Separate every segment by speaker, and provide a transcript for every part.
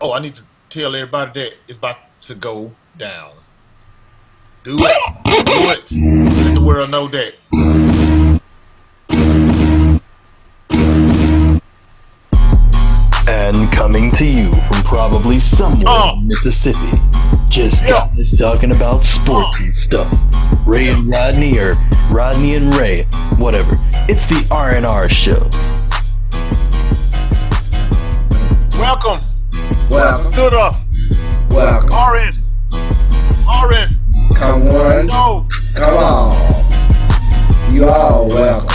Speaker 1: Oh, I need to tell everybody that it's about to go down. Do it. Do it. Let the world know that.
Speaker 2: And coming to you from probably somewhere in Mississippi, just guys talking about sports and stuff. Ray and Rodney, or Rodney and Ray, whatever. It's the R&R show.
Speaker 1: Welcome
Speaker 3: Welcome.
Speaker 1: to the
Speaker 3: Welcome.
Speaker 1: RN.
Speaker 3: Come on.
Speaker 1: No.
Speaker 3: Come on. You all welcome.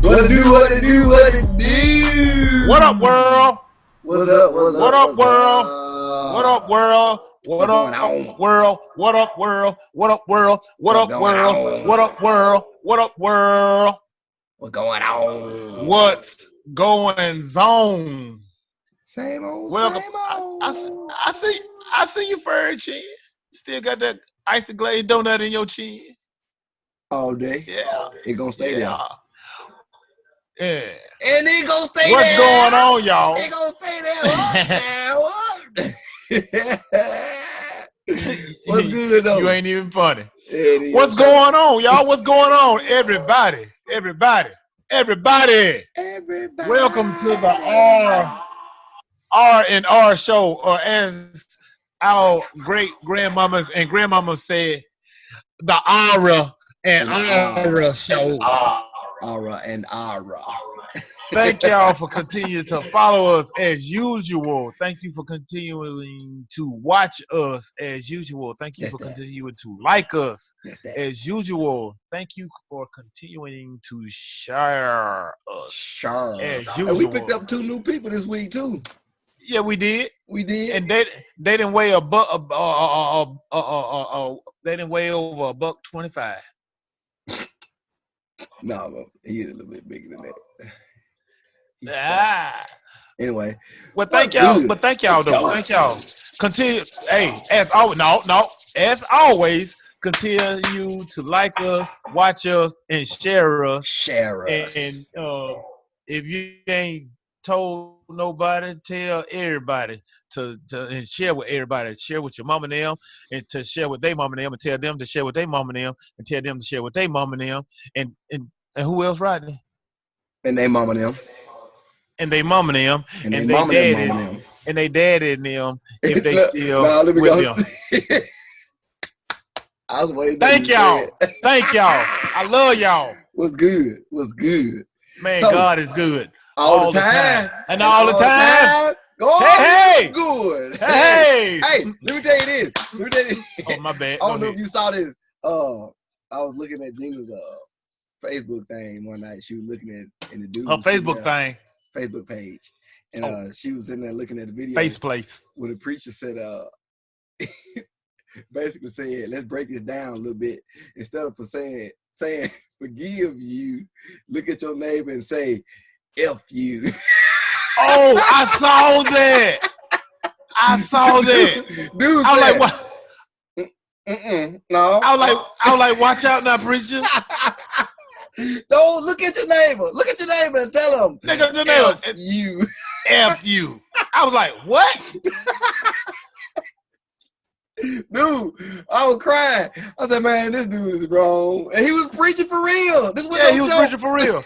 Speaker 3: What it do, what it do, what it do?
Speaker 1: What up, world?
Speaker 3: What's up, what's up?
Speaker 1: What up,
Speaker 3: what's
Speaker 1: world?
Speaker 3: up?
Speaker 1: What up, world? What
Speaker 3: What's
Speaker 1: up,
Speaker 3: going on?
Speaker 1: world? What up, world? What up, world? What
Speaker 3: What's
Speaker 1: up,
Speaker 3: going
Speaker 1: world?
Speaker 3: on?
Speaker 1: What up, world? What up, world?
Speaker 3: What's going on?
Speaker 1: What's going on?
Speaker 3: Same old,
Speaker 1: Welcome.
Speaker 3: same old.
Speaker 1: I see you, Furry Chin. Still got that icy glazed donut in your chin.
Speaker 3: All day.
Speaker 1: Yeah.
Speaker 3: It gonna stay there.
Speaker 1: Yeah.
Speaker 3: And it gonna stay
Speaker 1: What's
Speaker 3: there.
Speaker 1: going on, y'all?
Speaker 3: It gonna stay there. What's good though?
Speaker 1: You ain't even funny.
Speaker 3: It is.
Speaker 1: What's going on, y'all? What's going on? Everybody. Welcome to the R&R show, or as our great grandmamas and grandmamas said, the Aura and Aura show.
Speaker 3: Aura and Aura.
Speaker 1: Thank y'all for continuing to follow us as usual. Thank you for continuing to watch us as usual. Thank you for continuing to like us as usual. Thank you for continuing to share us
Speaker 3: Sure.
Speaker 1: as usual.
Speaker 3: And we picked up 2 new people this week too.
Speaker 1: Yeah, we did.
Speaker 3: We did.
Speaker 1: And they didn't weigh they didn't weigh over $125.
Speaker 3: No, he's a little bit bigger than that. Anyway.
Speaker 1: Well, thank y'all. But thank y'all though. Thank y'all. Continue. Hey, as always, as always, continue to like us, watch us, and share us. And if you ain't told nobody, tell everybody to and share with everybody. Share with your mama and them, and to share with their mama and them, and tell them to share with their mama and them, and tell them to share with their mama and them, and who else, Rodney?
Speaker 3: And they mama and them.
Speaker 1: And they mama and them,
Speaker 3: and they daddy,
Speaker 1: and they daddy and them, if they still with them.
Speaker 3: I was waiting.
Speaker 1: Thank y'all. Thank y'all. I love y'all.
Speaker 3: What's good? What's good?
Speaker 1: Man, so, God is good.
Speaker 3: All the time.
Speaker 1: And all the time.
Speaker 3: Hey, good.
Speaker 1: Hey.
Speaker 3: Hey, let me tell you this.
Speaker 1: Oh, my bad.
Speaker 3: I don't know if you saw this. I was looking at Gina's Facebook thing one night. She was looking at in the dude.
Speaker 1: Her Facebook thing.
Speaker 3: Facebook page. And she was in there looking at the video.
Speaker 1: Face place.
Speaker 3: Where the preacher said, basically said, let's break it down a little bit. Instead of saying forgive you, look at your neighbor and say, F you.
Speaker 1: Oh, I saw that.
Speaker 3: Dude
Speaker 1: I was
Speaker 3: said,
Speaker 1: like, what?
Speaker 3: No.
Speaker 1: I was like, watch out now, preacher.
Speaker 3: Don't look at your neighbor. Look at your neighbor and tell him.
Speaker 1: Look at your neighbor.
Speaker 3: F you.
Speaker 1: F you. I was like, what?
Speaker 3: Dude, I was crying. I said, man, this dude is wrong. And he was preaching for real. This was
Speaker 1: he was preaching for real.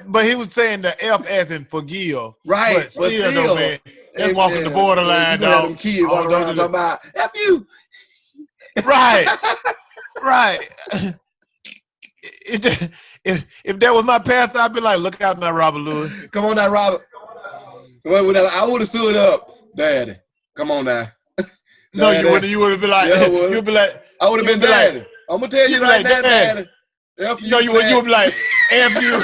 Speaker 1: But he was saying the F as in forgive.
Speaker 3: Right.
Speaker 1: But still, though, man, that's walking the borderline,
Speaker 3: you got them kids walking around talking about F you.
Speaker 1: Right. If that was my pastor, I'd be like, look out now, Robert Lewis.
Speaker 3: Come on now, Robert. I would have stood up. Daddy, come on now.
Speaker 1: No, you wouldn't. You would be like,
Speaker 3: yeah,
Speaker 1: you'd be like,
Speaker 3: I would have been Daddy. Like, I'm gonna tell you right now, Daddy. F you.
Speaker 1: No, you would be like, F you.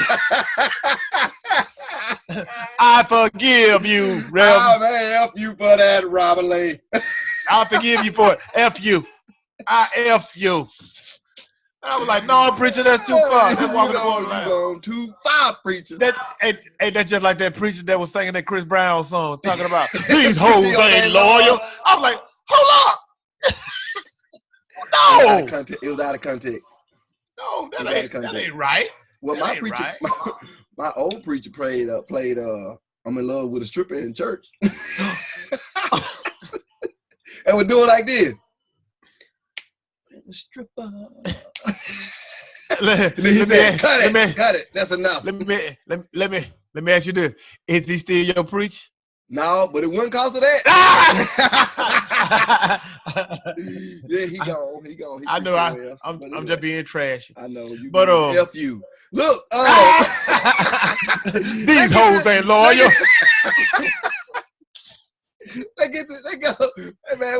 Speaker 1: I forgive you, Rev.
Speaker 3: Oh man, F you for that, Robert Lee.
Speaker 1: I forgive you for it. F you. I F you. And I was like, no, preacher, that's too far. That's walking the borderline.
Speaker 3: You going too far, preacher.
Speaker 1: That's just like that preacher that was singing that Chris Brown song, talking about these hoes ain't loyal. I was like, hold up. No.
Speaker 3: It was out of context.
Speaker 1: No, that ain't right.
Speaker 3: Well, my preacher, right. my old preacher played I'm in love with a stripper in church. And we're doing like this. Stripper. Cut it. That's enough.
Speaker 1: Let me ask you this. Is he still your preacher?
Speaker 3: No, but it wouldn't cause of that. Yeah, he gone. He
Speaker 1: I know. I'm just being trashy.
Speaker 3: I know.
Speaker 1: But
Speaker 3: F you. Look.
Speaker 1: These hoes ain't loyal.
Speaker 3: They go. Hey man,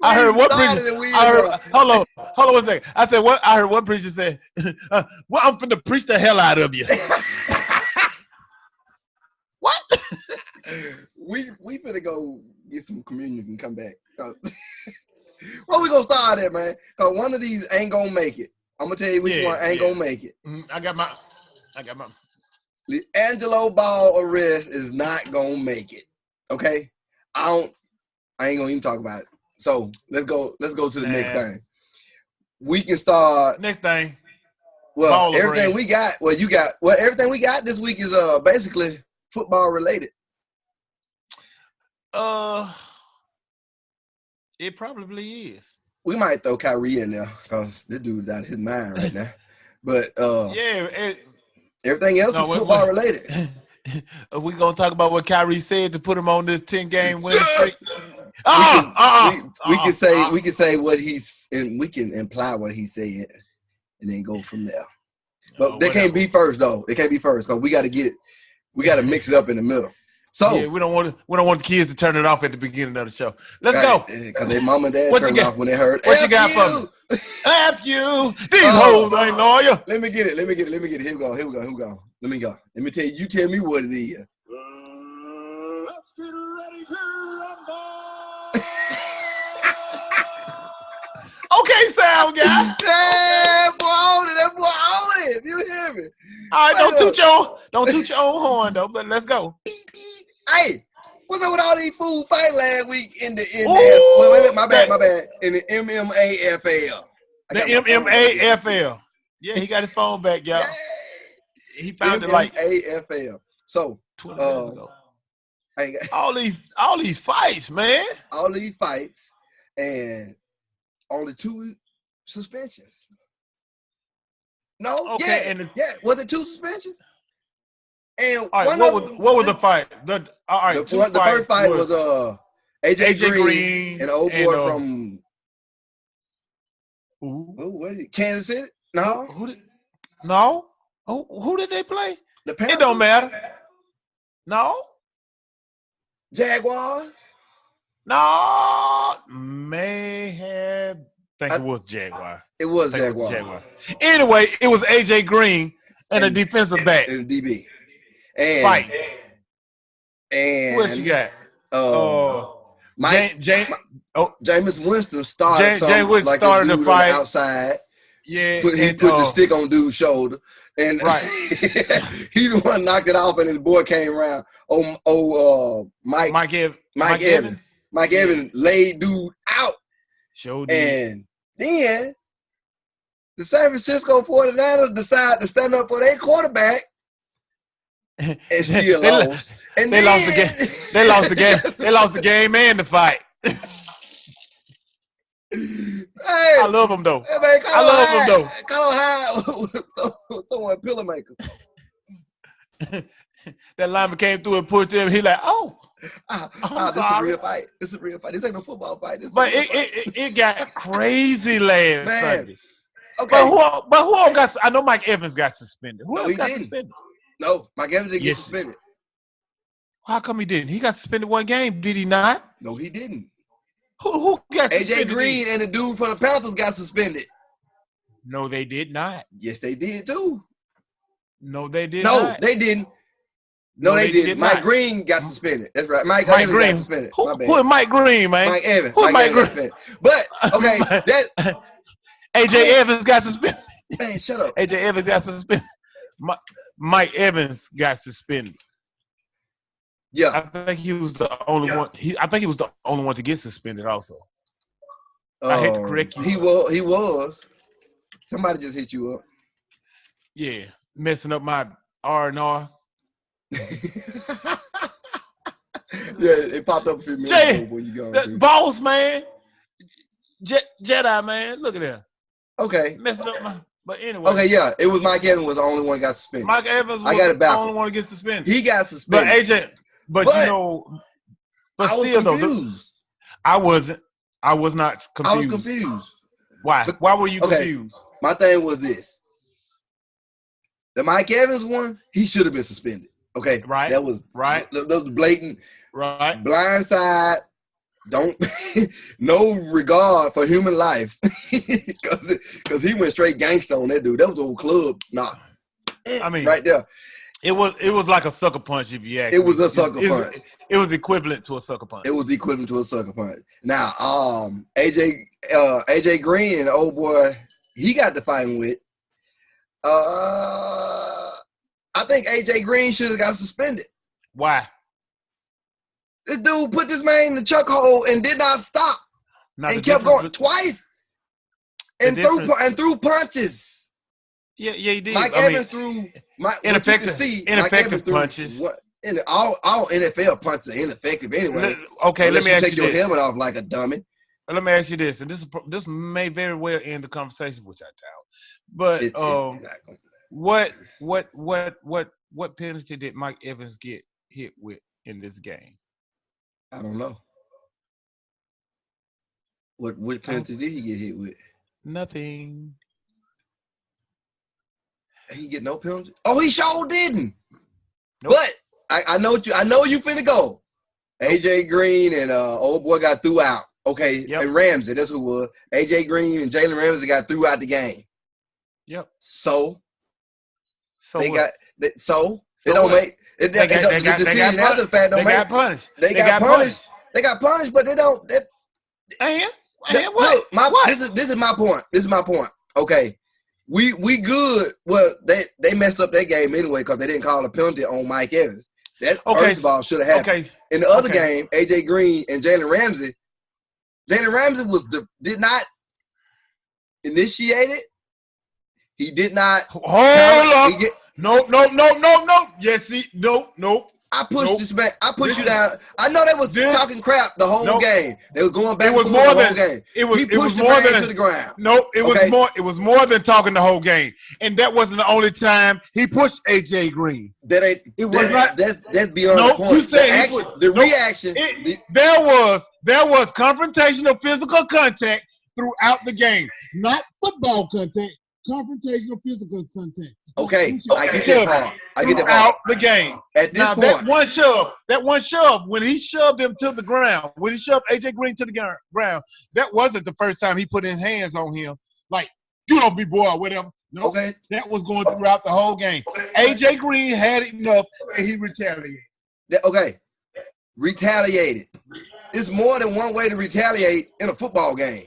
Speaker 1: I heard one preacher. Hold on 1 second. I said what? I heard one preacher say, "Well, I'm finna preach the hell out of you." What?
Speaker 3: We finna go get some communion and come back. Where we gonna start at, man? Cause one of these ain't gonna make it. I'm gonna tell you which one ain't gonna make it.
Speaker 1: I got my.
Speaker 3: The Angelo Ball arrest is not gonna make it. Okay, I ain't gonna even talk about it. So let's go to the next thing. We can start
Speaker 1: next thing.
Speaker 3: Well, everything we got. Well, everything we got this week is basically football related.
Speaker 1: It probably is.
Speaker 3: We might throw Kyrie in there because this dude's out of his mind right now. But everything else is football related.
Speaker 1: We gonna talk about what Kyrie said to put him on this 10-game win streak.
Speaker 3: We can say what he's, and we can imply what he said, and then go from there. But they can't be first though. They can't be first because we got to mix it up in the middle. So
Speaker 1: we don't want the kids to turn it off at the beginning of the show. Let's go.
Speaker 3: Because their mom and dad turned it off when they heard.
Speaker 1: What you got for me? F you. These hoes ain't loyal.
Speaker 3: Let me get it. Here we go. Let me go. Let me tell you. You tell me what it is. Let's get ready to rumble.
Speaker 1: Okay, sound guy.
Speaker 3: That boy on it. You hear me?
Speaker 1: All right, don't toot your own horn though. But let's go.
Speaker 3: Hey, what's up with all these fools fight last week in the my bad. In the MMAFL.
Speaker 1: The MMAFL. Yeah, he got his phone back, y'all. Yeah. He found it like
Speaker 3: AFL. So
Speaker 1: 20 minutes ago. All these fights, man.
Speaker 3: All these fights and only 2 suspensions. No,
Speaker 1: okay,
Speaker 3: was it 2 suspensions? And
Speaker 1: all right, what was the fight? The
Speaker 3: first fight was AJ Green and old boy from what is it? Kansas City? No. Who did they play?
Speaker 1: The Panthers? It don't matter. No.
Speaker 3: Jaguars?
Speaker 1: No. It was Jaguars.
Speaker 3: It was Jaguars.
Speaker 1: Anyway, it was AJ Green and a defensive back.
Speaker 3: And DB.
Speaker 1: And fight. And what you got?
Speaker 3: Jameis Winston started the fight outside.
Speaker 1: Yeah,
Speaker 3: he put the stick on dude's shoulder, and he the one knocked it off, and his boy came around. Mike Evans. Mike Evans laid dude out. And then the San Francisco 49ers decided to stand up for their quarterback and still lost. And
Speaker 1: they lost the game. They lost the game. They lost the game and the fight.
Speaker 3: Hey,
Speaker 1: I love him though.
Speaker 3: Hey, man,
Speaker 1: I love him though.
Speaker 3: Call Hyde throwing pillow maker.
Speaker 1: That lineman came through and pushed him. He like,
Speaker 3: this is a real fight. This is a real fight. This ain't no football fight.
Speaker 1: But it got crazy last Sunday.
Speaker 3: Okay.
Speaker 1: But who all got? I know Mike Evans got suspended. Who else got suspended?
Speaker 3: No, Mike Evans didn't get suspended.
Speaker 1: How come he didn't? He got suspended 1 game. Did he not?
Speaker 3: No, he didn't.
Speaker 1: Who got suspended?
Speaker 3: AJ Green and the dude from the Panthers got suspended.
Speaker 1: No, they did not.
Speaker 3: Yes, they did too.
Speaker 1: No, they did not.
Speaker 3: No, they didn't. No, they didn't. Mike Green got suspended. That's right. Mike Evans
Speaker 1: Green
Speaker 3: got suspended.
Speaker 1: Who is Mike Green, man?
Speaker 3: Mike Evans.
Speaker 1: Who's Mike Green?
Speaker 3: But okay,
Speaker 1: AJ Evans got suspended.
Speaker 3: Man, shut up.
Speaker 1: AJ Evans got suspended. Mike Evans got suspended.
Speaker 3: Yeah,
Speaker 1: I think he was the only one. I think he was the only one to get suspended. Also, I hate to correct you.
Speaker 3: He was. Somebody just hit you up.
Speaker 1: Yeah, messing up my R&R.
Speaker 3: Yeah, it popped up a few minutes ago when you go.
Speaker 1: Boss, man. Jedi, man. Look at that.
Speaker 3: Okay.
Speaker 1: Messing up my. But anyway.
Speaker 3: Okay, yeah. It was Mike Evans was the only one got suspended.
Speaker 1: Mike Evans was the only one to get suspended.
Speaker 3: He got suspended.
Speaker 1: But AJ, but you know, but
Speaker 3: I was
Speaker 1: still
Speaker 3: confused.
Speaker 1: Though, I wasn't. I was not confused.
Speaker 3: I was confused.
Speaker 1: Why? Why were you confused?
Speaker 3: My thing was this. The Mike Evans one, he should have been suspended. Okay.
Speaker 1: Right.
Speaker 3: That was
Speaker 1: right.
Speaker 3: That was blatant.
Speaker 1: Right.
Speaker 3: Blindside. Don't no regard for human life. Cause he went straight gangster on that dude. That was the whole club. Nah.
Speaker 1: I mean
Speaker 3: right there.
Speaker 1: It was like a sucker punch if you ask
Speaker 3: me. It was a sucker punch.
Speaker 1: It was equivalent to a sucker punch.
Speaker 3: It was equivalent to a sucker punch. Now, AJ Green and the old boy he got to fighting with. I think AJ Green should have got suspended.
Speaker 1: Why?
Speaker 3: This dude put this man in the chokehold and did not stop, and kept going twice, and threw punches.
Speaker 1: Yeah, he did.
Speaker 3: Mike Evans threw
Speaker 1: ineffective punches.
Speaker 3: All NFL punches are ineffective anyway.
Speaker 1: Okay, let me ask you
Speaker 3: take your helmet off like a dummy.
Speaker 1: Let me ask you this, and this may very well end the conversation, which I doubt. But what penalty did Mike Evans get hit with in this game?
Speaker 3: I don't know. What penalty did he get hit with?
Speaker 1: Nothing.
Speaker 3: He get no penalty? Oh, he sure didn't.
Speaker 1: Nope.
Speaker 3: But I know you finna go. AJ Green and old boy got threw out. Okay,
Speaker 1: yep.
Speaker 3: And Ramsey, that's who it was. AJ Green and Jalen Ramsey got threw out the game.
Speaker 1: Yep.
Speaker 3: So they
Speaker 1: what?
Speaker 3: It don't make it. The decision after the fact don't make.
Speaker 1: Got punished.
Speaker 3: They got punished. They got punished, but they don't.
Speaker 1: What?
Speaker 3: Look, this is my point. This is my point. Okay, we good. Well, they messed up their game anyway because they didn't call a penalty on Mike Evans. That first of all should have happened.
Speaker 1: Okay.
Speaker 3: In the other game, AJ Green and Jalen Ramsey did not initiate it. He did not.
Speaker 1: Hold up. No. Yes, no.
Speaker 3: I pushed this man. I pushed you down. I know they was talking crap the whole game. They was going back and forth the whole game. He pushed the man to the ground.
Speaker 1: No, it was more than talking the whole game. And that wasn't the only time he pushed AJ Green.
Speaker 3: That's beyond the point.
Speaker 1: You said
Speaker 3: the reaction.
Speaker 1: There was confrontational physical contact throughout the game, not football contact. Confrontational physical contact.
Speaker 3: Okay, I get that part.
Speaker 1: Throughout the game.
Speaker 3: At this point,
Speaker 1: that one shove, when he shoved him to the ground, when he shoved AJ Green to the ground, that wasn't the first time he put his hands on him. Like, you don't be boy or whatever. No,
Speaker 3: okay.
Speaker 1: That was going throughout the whole game. AJ Green had enough and he retaliated.
Speaker 3: Retaliated. It's more than one way to retaliate in a football game.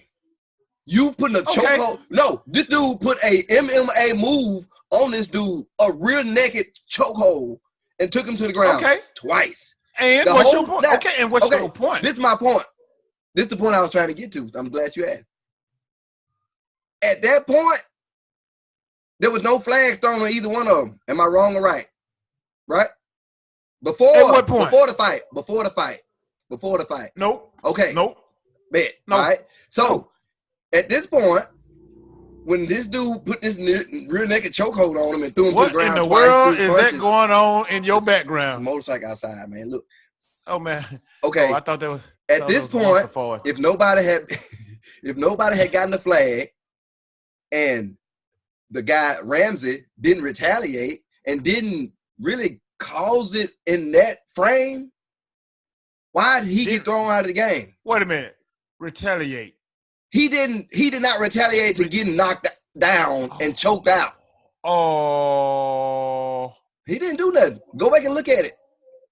Speaker 3: You putting a chokehold. No, this dude put a MMA move on this dude, a rear naked chokehold, and took him to the ground twice.
Speaker 1: And what's your point? And what's your point?
Speaker 3: This is my point. This is the point I was trying to get to. I'm glad you asked. At that point, there was no flags thrown on either one of them. Am I wrong or right? Right? Before
Speaker 1: what point?
Speaker 3: Before the fight.
Speaker 1: Nope.
Speaker 3: Okay.
Speaker 1: Nope.
Speaker 3: Bet.
Speaker 1: Nope.
Speaker 3: All right. So at this point, when this dude put this rear naked chokehold on him and threw him to the ground twice.
Speaker 1: What in the world is that going on in your background?
Speaker 3: It's a motorcycle outside, man. Look.
Speaker 1: Oh man.
Speaker 3: Okay.
Speaker 1: I thought that was.
Speaker 3: At this point, if nobody had gotten the flag, and the guy Ramsey didn't retaliate and didn't really cause it in that frame, why did he get thrown out of the game?
Speaker 1: Wait a minute. Retaliate.
Speaker 3: He did not retaliate to getting knocked down and choked out.
Speaker 1: Oh.
Speaker 3: He didn't do nothing. Go back and look at it.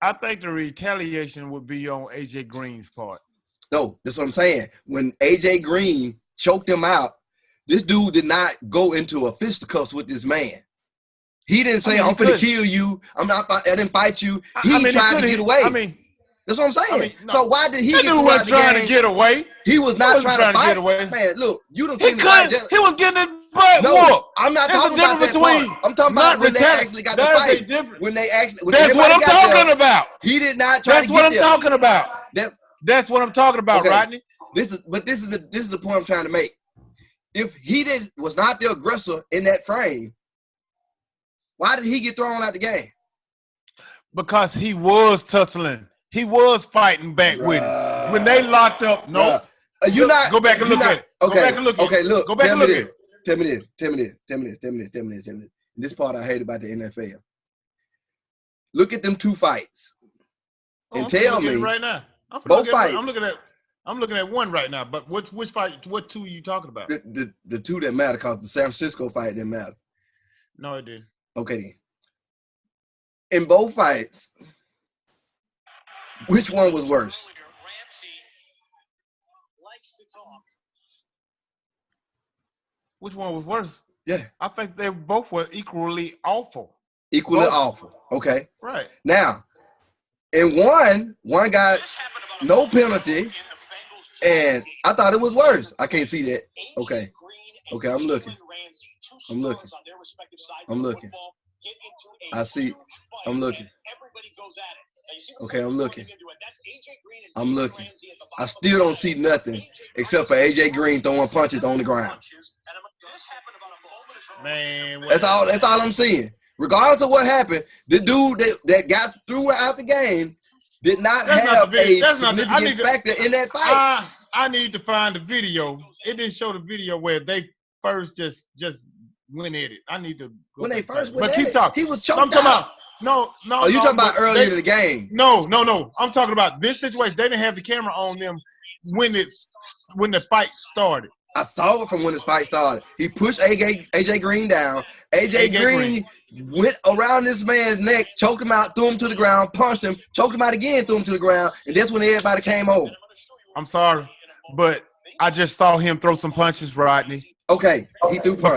Speaker 1: I think the retaliation would be on AJ Green's part.
Speaker 3: No, that's what I'm saying. When AJ Green choked him out, this dude did not go into a fisticuffs with this man. He didn't say, I'm finna kill you. I didn't fight you. He tried to get away. That's what I'm saying. So why did he get away? He was
Speaker 1: trying to get away.
Speaker 3: He was not trying to fight. Man, look, you don't see
Speaker 1: He was getting his But
Speaker 3: no,
Speaker 1: look,
Speaker 3: I'm not talking about that part. I'm talking about when they actually got the fight. When they actually,
Speaker 1: that's what I'm talking about.
Speaker 3: He did not try to get there.
Speaker 1: That's what I'm talking about. That's what I'm talking about, okay. Rodney.
Speaker 3: This is the point I'm trying to make. If he was not the aggressor in that frame, why did he get thrown out the game? Because
Speaker 1: he was tussling. He was fighting back with him. When they locked up, no.
Speaker 3: You not
Speaker 1: go back and look at it.
Speaker 3: Okay.
Speaker 1: Go back and look at it.
Speaker 3: Look.
Speaker 1: Go back and look at it.
Speaker 3: Tell me this. This part I hate about the NFL. Look at them two fights. And tell me
Speaker 1: right now.
Speaker 3: Both fights.
Speaker 1: I'm looking at one right now, but which fight? What two are you talking about?
Speaker 3: The two that matter, because the San Francisco fight didn't matter.
Speaker 1: No, it didn't.
Speaker 3: Okay then. In both fights, which one was worse?
Speaker 1: Which one was worse?
Speaker 3: Yeah.
Speaker 1: I think they both were equally awful.
Speaker 3: Equally awful. Okay.
Speaker 1: Right.
Speaker 3: Now, in one got no penalty, and I thought it was worse. I can't see that. Okay. Okay, I'm looking. I see. I'm looking. Okay, I'm looking. I still don't see nothing except for AJ Green throwing punches on the ground.
Speaker 1: Man,
Speaker 3: that's all I'm seeing. Regardless of what happened, the dude that got through out the game did not have a significant factor in that fight.
Speaker 1: I need to find the video. It didn't show the video where they first just went at it. I need to go
Speaker 3: when they first went
Speaker 1: at it.
Speaker 3: Talking. He was choked out.
Speaker 1: No.
Speaker 3: Oh, you talking about earlier in the game?
Speaker 1: No. I'm talking about this situation. They didn't have the camera on them when the fight started.
Speaker 3: I saw it from when this fight started. He pushed AJ Green down. AJ Green went around this man's neck, choked him out, threw him to the ground, punched him, choked him out again, threw him to the ground, and that's when everybody came over.
Speaker 1: I'm sorry, but I just saw him throw some punches, Rodney.
Speaker 3: Okay, he threw punches.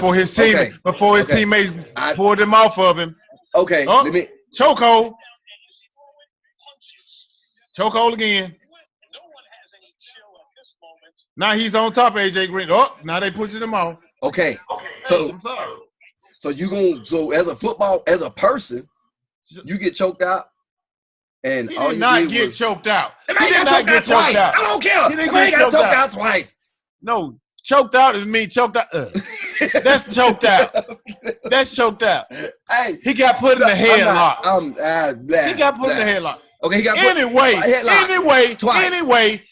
Speaker 1: Before his teammates pulled him off of him.
Speaker 3: Okay,
Speaker 1: chokehold. Chokehold again. Now he's on top of AJ Green. Oh, now they pushing him off.
Speaker 3: Okay. So as a person, you get choked out, and
Speaker 1: he did not get choked out.
Speaker 3: He did not get choked out. I don't care. He ain't got choked out twice.
Speaker 1: No, choked out is me choked out. That's choked out. That's choked out.
Speaker 3: Hey,
Speaker 1: he got put in the headlock.
Speaker 3: He
Speaker 1: got put in the headlock.
Speaker 3: Okay, he got put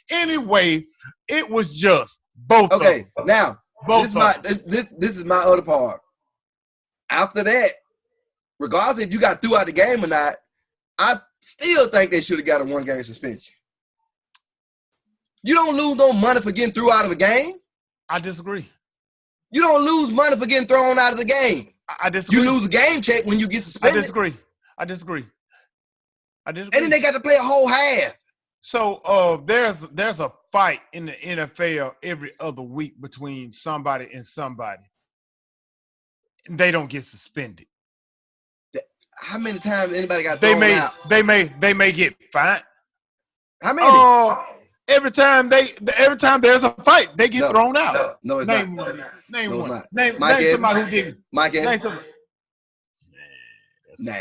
Speaker 1: Anyway, it was just both.
Speaker 3: Okay,
Speaker 1: of them.
Speaker 3: Now this is my other part. After that, regardless if you got through out the game or not, I still think they should have got a 1-game suspension. You don't lose no money for getting through out of a game.
Speaker 1: I disagree.
Speaker 3: You don't lose money for getting thrown out of the game.
Speaker 1: I disagree.
Speaker 3: You lose a game check when you get suspended.
Speaker 1: I disagree. And
Speaker 3: then they got to play a whole half.
Speaker 1: So there's a fight in the NFL every other week between somebody and somebody. They don't get suspended.
Speaker 3: How many times anybody got thrown out?
Speaker 1: They may get fined.
Speaker 3: How many?
Speaker 1: Every time there's a fight, they get thrown out.
Speaker 3: No, it's
Speaker 1: name
Speaker 3: not.
Speaker 1: One. Name
Speaker 3: no,
Speaker 1: one.
Speaker 3: Not.
Speaker 1: Name somebody who didn't.
Speaker 3: Mike
Speaker 1: Name somebody.
Speaker 3: Nah.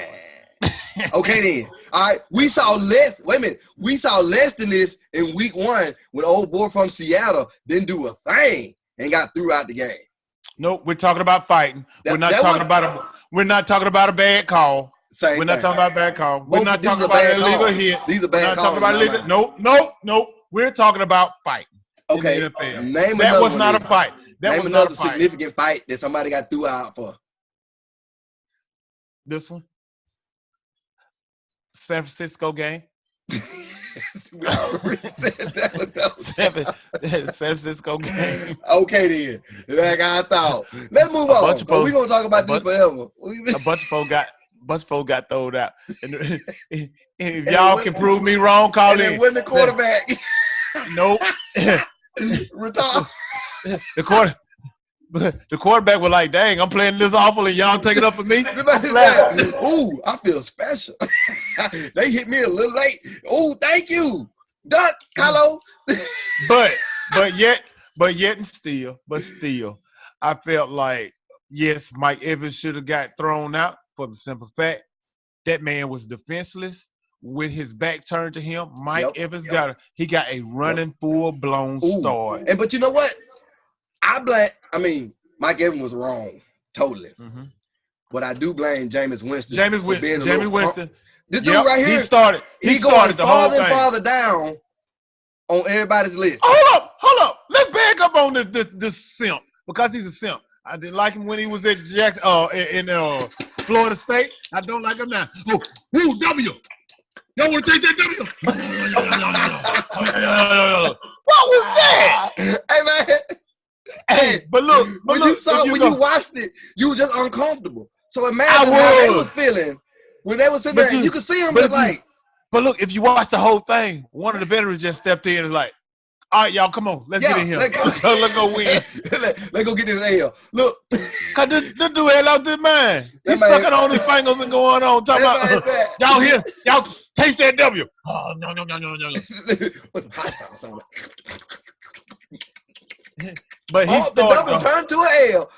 Speaker 3: Okay then. All right. We saw less. Wait a minute. We saw less than this in week 1 when old boy from Seattle didn't do a thing and got through out the game.
Speaker 1: Nope. We're talking about fighting. We're not talking about a bad call. We're not talking about a bad call. We're not talking about an illegal hit.
Speaker 3: These are bad calls.
Speaker 1: Nope. We're talking about fighting.
Speaker 3: Okay.
Speaker 1: That was not a fight.
Speaker 3: Name another significant fight that somebody got through out for.
Speaker 1: This one. San Francisco game.
Speaker 3: We already said that.
Speaker 1: San Francisco game.
Speaker 3: Okay then. Like I thought. Let's move on. We're gonna talk about this forever.
Speaker 1: A bunch of folks got thrown out. And if y'all can prove me wrong, call in.
Speaker 3: And when the quarterback.
Speaker 1: Nope.
Speaker 3: Retire.
Speaker 1: The quarterback was like, dang, I'm playing this awful and y'all take it up for me.
Speaker 3: Ooh, I feel special. They hit me a little late. Ooh, thank you. Duck, Carlo.
Speaker 1: but yet and still, I felt like yes, Mike Evans should have got thrown out for the simple fact that man was defenseless with his back turned to him. Mike Evans got a running full-blown start.
Speaker 3: But you know what? Mike Evans was wrong, totally. Mm-hmm. But I do blame Jameis Winston.
Speaker 1: Jameis Winston.
Speaker 3: This dude right here, he going farther and farther down on everybody's list.
Speaker 1: Hold up. Let's back up on this simp because he's a simp. I didn't like him when he was at Jackson, in Florida State. I don't like him now. W. Y'all want to take that W? What was that?
Speaker 3: Hey, man.
Speaker 1: Hey, but look.
Speaker 3: When you watched it, you were just uncomfortable. So imagine how they was feeling when they was sitting there. You could see them just like.
Speaker 1: But look, if you watch the whole thing, one of the veterans just stepped in and was like, all right, y'all, come on. Let's get in here. Let's go win.
Speaker 3: Let's go get this L. Look.
Speaker 1: Because this dude had out this man. He's sucking on his fingers and going on. Talking about, y'all here. Y'all taste that W. Oh, no. But he
Speaker 3: the W turned to an L.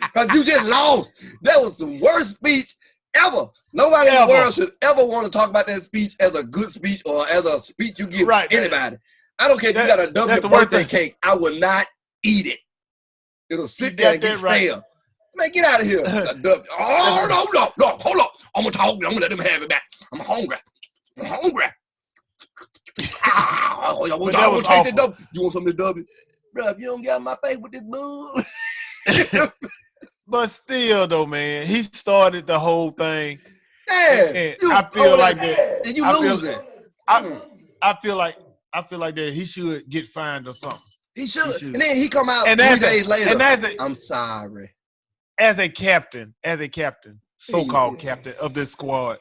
Speaker 3: Because you just lost. That was the worst speech ever. Nobody in the world should ever want to talk about that speech as a good speech or as a speech you give anybody. I don't care if you got a W birthday cake. I will not eat it. It'll sit there and get stale. Man, get out of here. Oh, no. Hold up. I'm going to talk. I'm going to let them have it back. I'm hungry. I want to take the W. You want some of the W? Bro, if you don't get out of my face with this bull.
Speaker 1: But still, though, man, he started the whole thing.
Speaker 3: Yeah,
Speaker 1: I feel like that.
Speaker 3: And you losing.
Speaker 1: I feel like that he should get fined or something.
Speaker 3: He should. And then he come out 3 days later. I'm sorry.
Speaker 1: As a captain, so-called captain of this squad,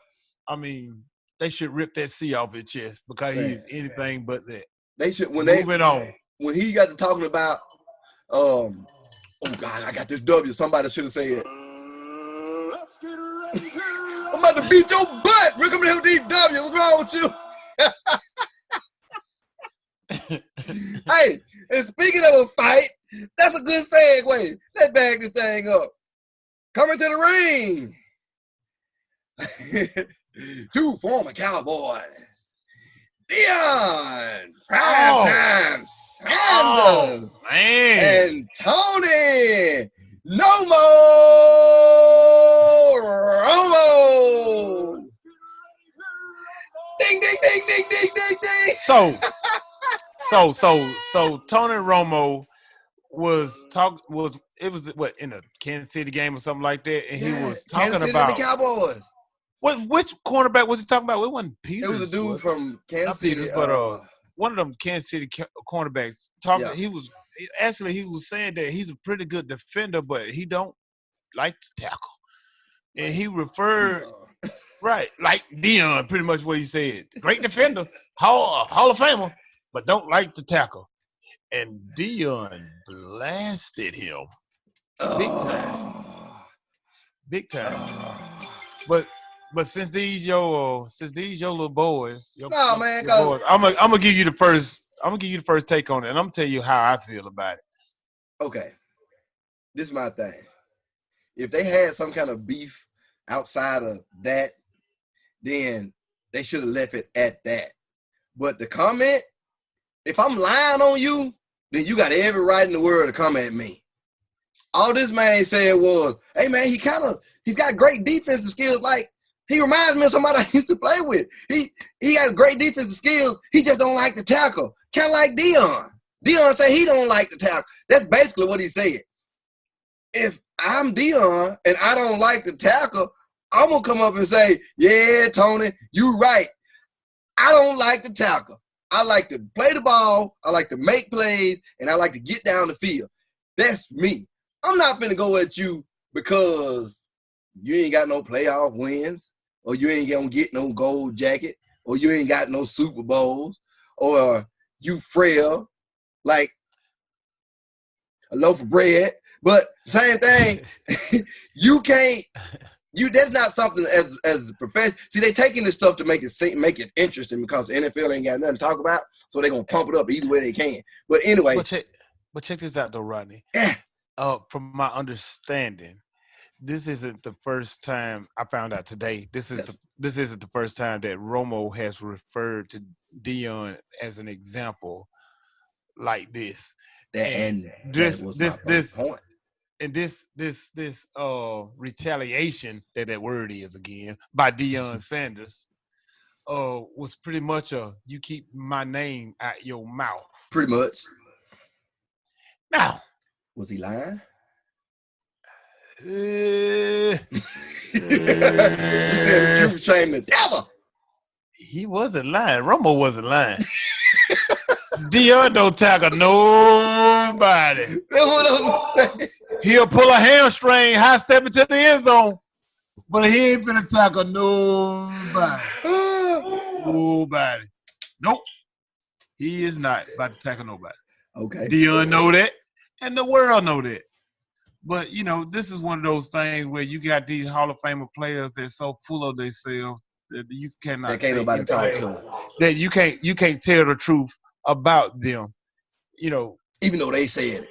Speaker 1: I mean, they should rip that C off his chest because he's anything but that.
Speaker 3: They should.
Speaker 1: Moving on.
Speaker 3: When he got to talking about, oh God, I got this W. Somebody should have said, I'm about to beat your butt. We're coming here with these W. What's wrong with you? Hey, and speaking of a fight, that's a good segue. Let's bag this thing up. Coming to the ring. 2 former Cowboys. Deion, Primetime Sanders, and Tony Romo. Ding, ding, ding, ding, ding, ding, ding.
Speaker 1: So Tony Romo was in a Kansas City game or something like that, and he was talking about
Speaker 3: the Cowboys.
Speaker 1: Which cornerback was he talking about? It wasn't Peters.
Speaker 3: It was a dude from Kansas City,
Speaker 1: Peters, but one of them Kansas City cornerbacks talking. Yeah. He was saying that he's a pretty good defender, but he don't like to tackle, and he referred like Deion, pretty much what he said. Great defender, Hall of Famer, but don't like to tackle. And Deion blasted him big time. But since these your little boys, I'm gonna give you the first take on it, and I'm gonna tell you how I feel about it.
Speaker 3: Okay, this is my thing. If they had some kind of beef outside of that, then they should have left it at that. But the comment, if I'm lying on you, then you got every right in the world to come at me. All this man said was, hey man, he's got great defensive skills. Like, he reminds me of somebody I used to play with. He has great defensive skills. He just don't like to tackle. Kind of like Deion. Deion said he don't like to tackle. That's basically what he said. If I'm Deion and I don't like to tackle, I'm going to come up and say, yeah, Tony, you're right. I don't like to tackle. I like to play the ball. I like to make plays. And I like to get down the field. That's me. I'm not finna go at you because you ain't got no playoff wins, or you ain't gonna get no gold jacket, or you ain't got no Super Bowls, or you frail like a loaf of bread. But same thing, that's not something as a profession. See, they taking this stuff to make it interesting because the NFL ain't got nothing to talk about, so they're gonna pump it up either way they can. But anyway,
Speaker 1: But check this out, though, Rodney. From my understanding, this isn't the first time I found out today. This isn't the first time that Romo has referred to Deion as an example like this.
Speaker 3: And this
Speaker 1: retaliation that word is again by Deion Sanders was pretty much you keep my name out your mouth.
Speaker 3: Pretty much.
Speaker 1: Now,
Speaker 3: was he lying?
Speaker 1: You
Speaker 3: tell the truth, shame the devil.
Speaker 1: He wasn't lying. Romo wasn't lying. Deion don't tackle nobody.
Speaker 3: That's what I'm saying.
Speaker 1: He'll pull a hamstring, high step into the end zone, but he ain't finna tackle nobody. Nobody. Nope. He is not about to tackle nobody.
Speaker 3: Okay.
Speaker 1: Deion know that, and the world know that. But, this is one of those things where you got these Hall of Famer players that's so full of themselves that you cannot.
Speaker 3: That can't nobody talk to them.
Speaker 1: That you can't tell the truth about them.
Speaker 3: Even though they said it.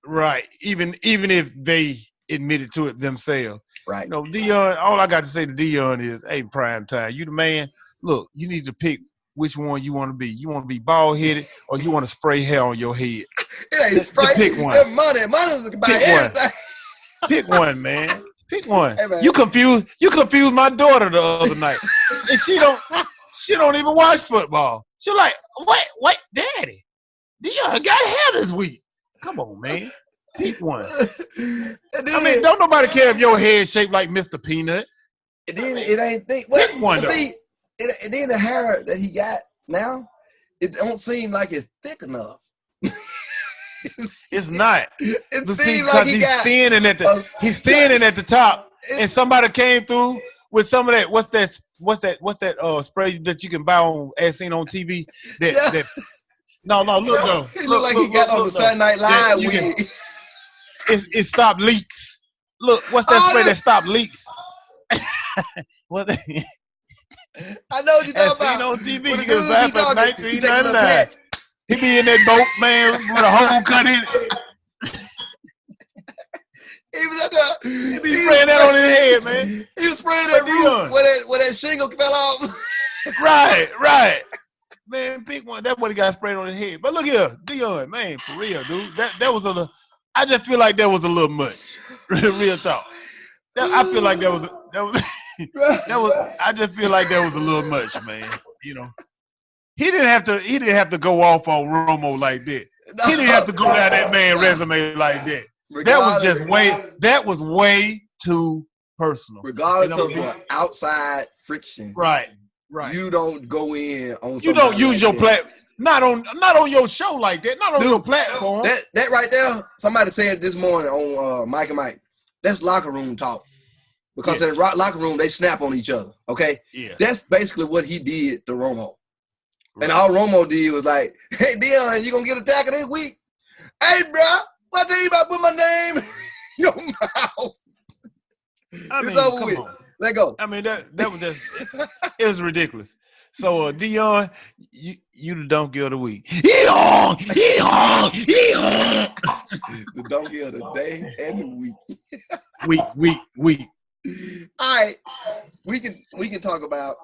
Speaker 1: Right. Even if they admitted to it themselves.
Speaker 3: Right.
Speaker 1: Deion, all I got to say to Deion is, hey, prime time, you the man. Look, you need to pick which one you want to be. You want to be bald-headed or you want to spray hair on your head?
Speaker 3: It ain't spray.
Speaker 1: Pick one.
Speaker 3: Money's about everything.
Speaker 1: Pick one, man. Pick one.
Speaker 3: Hey, man.
Speaker 1: You confused my daughter the other night. And she don't even watch football. She like, wait, Daddy, Deion got hair this week. Come on, man. Pick one. Don't nobody care if your head shaped like Mr. Peanut.
Speaker 3: And then it ain't think.
Speaker 1: Pick one,
Speaker 3: see, and then the hair that he got now, it don't seem like it's thick enough.
Speaker 1: It's not.
Speaker 3: It seems like
Speaker 1: he's standing at the top, and somebody came through with some of that. What's that spray that you can buy as seen on TV? No, look though.
Speaker 3: He look like he got on the Saturday Night Live wig.
Speaker 1: It stopped leaks. Look, what's that spray that stopped leaks? What?
Speaker 3: I know what you're talking about.
Speaker 1: On TV, he goes back for 1999. He be in that boat, man, with a hole cut in it.
Speaker 3: He was at the.
Speaker 1: He be spraying that on his head, man.
Speaker 3: He was spraying that roof where that shingle fell off.
Speaker 1: Right. Man, pick one. That's what he got sprayed on his head. But look here, Deion, man, for real, dude. That was I just feel like that was a little much. Real talk. I feel like that was. I just feel like that was a little much, man. He didn't have to go off on Romo like that. He didn't have to go down that man's resume like that. That was way too personal.
Speaker 3: Regardless of the outside friction.
Speaker 1: Right.
Speaker 3: You don't go in on.
Speaker 1: You don't use your platform. Not on your show like that. Not on your platform.
Speaker 3: That right there. Somebody said this morning on Mike and Mike. That's locker room talk. Because in the locker room, they snap on each other, okay?
Speaker 1: Yeah.
Speaker 3: That's basically what he did to Romo. Right. And all Romo did was like, hey, Deion, you going to get a tackle this week? Hey, bro, what do you about to put my name in your mouth? It's over with. On. Let go.
Speaker 1: That was just, it was ridiculous. So, Deion, you the donkey of the week. Hee-haw!
Speaker 3: The donkey of the day and the week.
Speaker 1: Week.
Speaker 3: All right, we can talk about.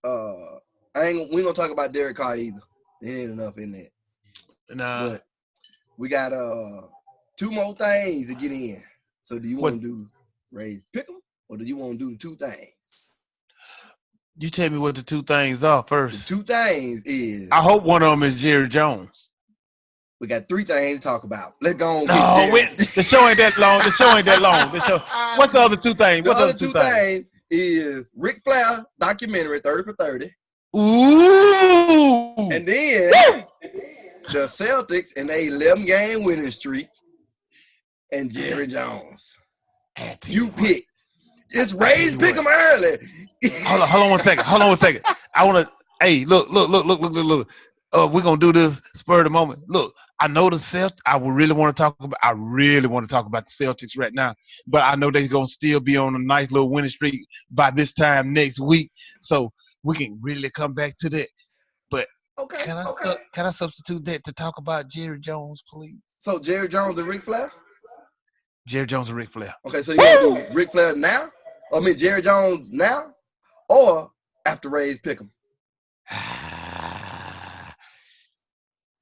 Speaker 3: We ain't gonna talk about Derek Carr either. There ain't enough in that.
Speaker 1: Nah.
Speaker 3: But we got two more things to get in. So do you want to do Ray pick 'em, or do you want to do the two things?
Speaker 1: You tell me what the two things are first.
Speaker 3: The two things is.
Speaker 1: I hope one of them is Jerry Jones.
Speaker 3: We got three things to talk about. Let's go on.
Speaker 1: The show ain't that long. What's the other two things?
Speaker 3: The other two things is Ric Flair documentary, 30 for 30.
Speaker 1: Ooh.
Speaker 3: And then the Celtics and they 11-game winning streak and Jerry Jones. You pick. It's Ray's pick them early.
Speaker 1: Hold on one second. I want to. Hey, look. We're gonna do this spur of the moment. Look, I know the Celtics. I really want to talk about the Celtics right now. But I know they're gonna still be on a nice little winning streak by this time next week. So we can really come back to that. But
Speaker 3: Okay.
Speaker 1: Can I substitute that to talk about Jerry Jones, please?
Speaker 3: So Jerry Jones and Ric Flair?
Speaker 1: Jerry Jones and Ric Flair.
Speaker 3: Okay, so you want to do Ric Flair now? I mean Jerry Jones now? Or after Ray's Pick'em?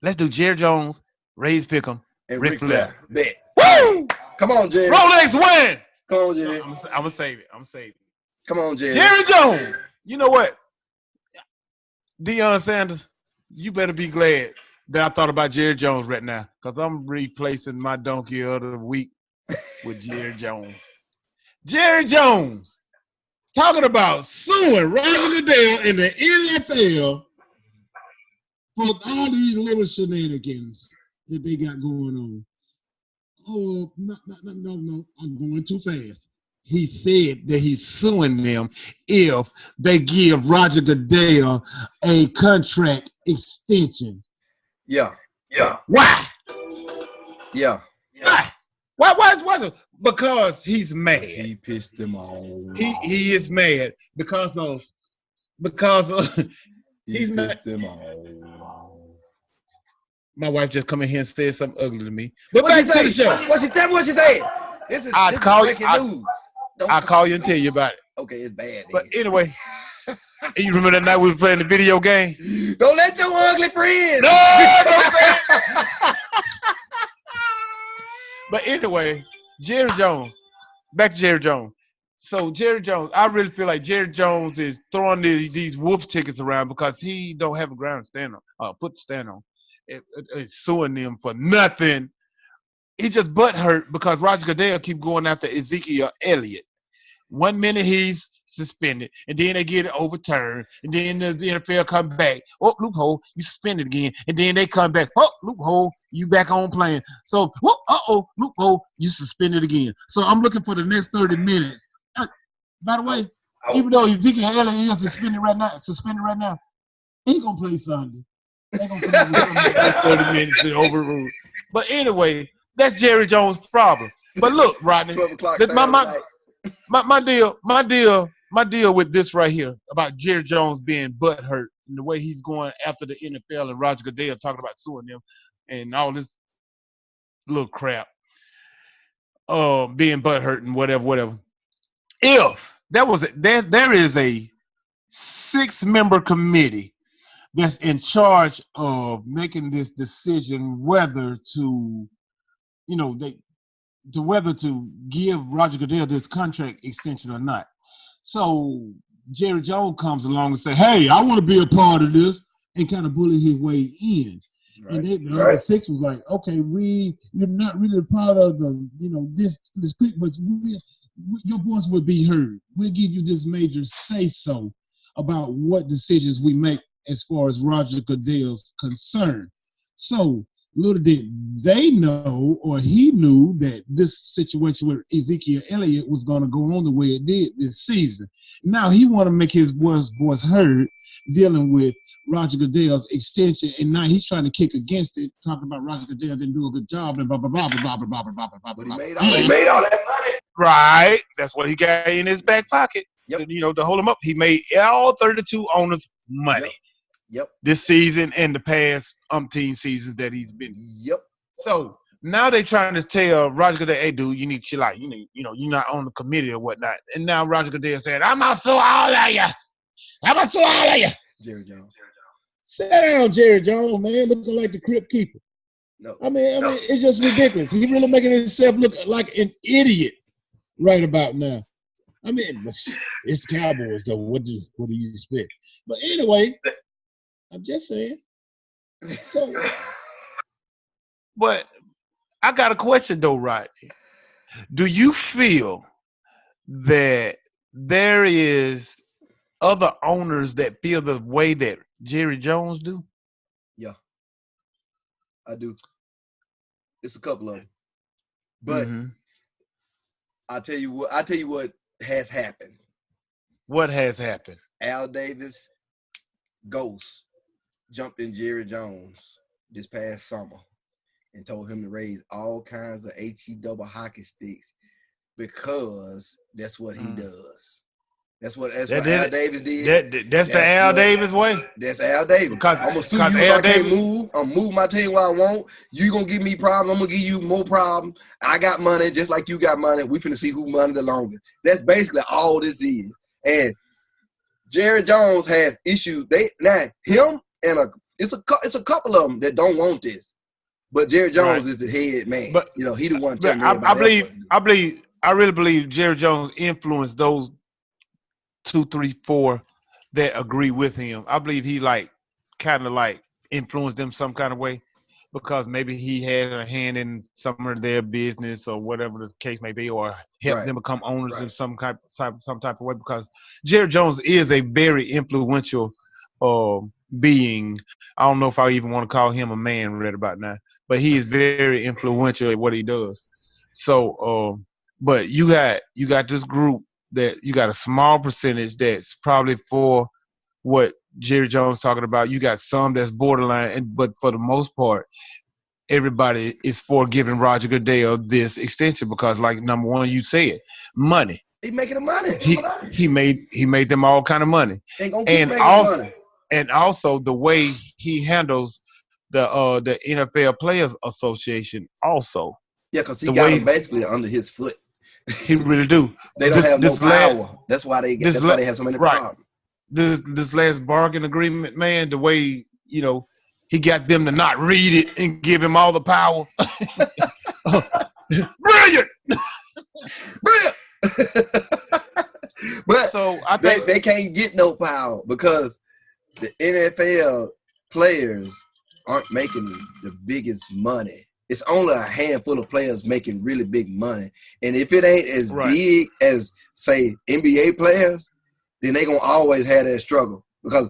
Speaker 1: Let's do Jerry Jones, Ray's Pick'em,
Speaker 3: and Ric Flair. Bet.
Speaker 1: Woo!
Speaker 3: Come on, Jerry.
Speaker 1: Rolex win!
Speaker 3: Come on, Jerry.
Speaker 1: I'm going to save it.
Speaker 3: Come on, Jerry.
Speaker 1: Jerry Jones. You know what? Deion Sanders, you better be glad that I thought about Jerry Jones right now, because I'm replacing my donkey of the week with Jerry Jones. Jerry Jones, talking about suing Roger Goodell in the NFL for all these little shenanigans that they got going on. Oh, no, I'm going too fast. He said that he's suing them if they give Roger Goodell a contract extension.
Speaker 3: Yeah.
Speaker 1: Why?
Speaker 3: Yeah.
Speaker 1: Why? Because he's mad.
Speaker 3: He pissed them off.
Speaker 1: He is mad because he's mad.
Speaker 3: Them off.
Speaker 1: My wife just come in here and said something ugly to me. But back to the show.
Speaker 3: What she said? This is breaking news.
Speaker 1: I'll call you and tell you about it.
Speaker 3: Okay, it's bad.
Speaker 1: But anyway, you remember that night we were playing the video game?
Speaker 3: Don't let your ugly friends.
Speaker 1: No, don't say it. But anyway, Jerry Jones. Back to Jerry Jones. So Jerry Jones, I really feel like Jerry Jones is throwing these wolf tickets around because he don't have a ground to stand on. Put the stand on. It's suing them for nothing. He just butthurt because Roger Goodell keep going after Ezekiel Elliott. 1 minute he's suspended, and then they get it overturned, and then the NFL come back. Oh, loophole, you suspended again. And then they come back. Oh, loophole, you back on playing. So, loophole, you suspended again. So I'm looking for the next 30 minutes. By the way, even though Ezekiel Elliott is suspended right now, he gonna play Sunday. They're gonna play 30 minutes and overrule. But anyway, that's Jerry Jones' problem. But look, Rodney, my deal with this right here about Jerry Jones being butthurt and the way he's going after the NFL and Roger Goodell talking about suing them and all this little crap, being butthurt and whatever. If there is a 6-member committee that's in charge of making this decision whether to give Roger Goodell this contract extension or not. So Jerry Jones comes along and says, hey, I want to be a part of this, and kind of bully his way in. Right. And the other 6 was like, okay, you're not really part of this clique, but your voice will be heard. We'll give you this major say-so about what decisions we make as far as Roger Goodell's concerned. So little did they know, or he knew, that this situation with Ezekiel Elliott was going to go on the way it did this season. Now he want to make his voice heard dealing with Roger Goodell's extension, and now he's trying to kick against it, talking about Roger Goodell didn't do a good job and blah, blah, blah, blah, blah, blah, blah, blah, blah, blah.
Speaker 3: He made all that money.
Speaker 1: Right. That's what he got in his back pocket. Yep. To hold him up. He made all 32 owners money.
Speaker 3: Yep.
Speaker 1: This season and the past umpteen seasons that he's been.
Speaker 3: Yep. So
Speaker 1: now they trying to tell Roger Goodell, hey, dude, you need to chill out. You're not on the committee or whatnot. And now Roger Goodell said, I'm going to sue all of you.
Speaker 3: Jerry Jones.
Speaker 1: Sit down, Jerry Jones, man, looking like the Crypt Keeper.
Speaker 3: No.
Speaker 1: I mean, it's just ridiculous. He really making himself look like an idiot right about now. I mean, it's the Cowboys, though. What do you expect? But anyway, I'm just saying. So, but I got a question, though, Rodney. Do you feel that there is other owners that feel the way that Jerry Jones do?
Speaker 3: Yeah, I do. It's a couple of them, but I'll tell you what has happened.
Speaker 1: What has happened?
Speaker 3: Al Davis, Ghost, jumped in Jerry Jones this past summer and told him to raise all kinds of HE double hockey sticks because that's what he does. That's what Al Davis did.
Speaker 1: That's the Al Davis way.
Speaker 3: That's Al Davis. I'm gonna sue you if I can't move. I'm move my team where I want. You gonna give me problems. I'm gonna give you more problems. I got money just like you got money. We finna see who money the longest. That's basically all this is. And Jerry Jones has issues. Him and it's a couple of them that don't want this. But Jerry Jones is the head man. But he the one telling me.
Speaker 1: I really believe Jerry Jones influenced those 2, 3, 4 that agree with him. I believe he kind of influenced them some kind of way because maybe he had a hand in some of their business or whatever the case may be, or helped them become owners in some type of way. Because Jerry Jones is a very influential being. I don't know if I even want to call him a man right about now, but he is very influential at what he does. So, but you got this group that you got a small percentage that's probably for what Jerry Jones talking about. You got some that's borderline, but for the most part, everybody is for giving Roger Goodell this extension because, number one, you said money.
Speaker 3: He making the money.
Speaker 1: He made them all kind of money.
Speaker 3: Ain't gonna keep making money.
Speaker 1: And also the way he handles the NFL Players Association also.
Speaker 3: Yeah, because he got them basically under his foot.
Speaker 1: He really do.
Speaker 3: They don't have no power. That's why they have so many problems.
Speaker 1: This last bargain agreement, man, the way he got them to not read it and give him all the power. Brilliant.
Speaker 3: But so I think they can't get no power because the NFL players aren't making the biggest money. It's only a handful of players making really big money. And if it ain't as big as, say, NBA players, then they going to always have that struggle. Because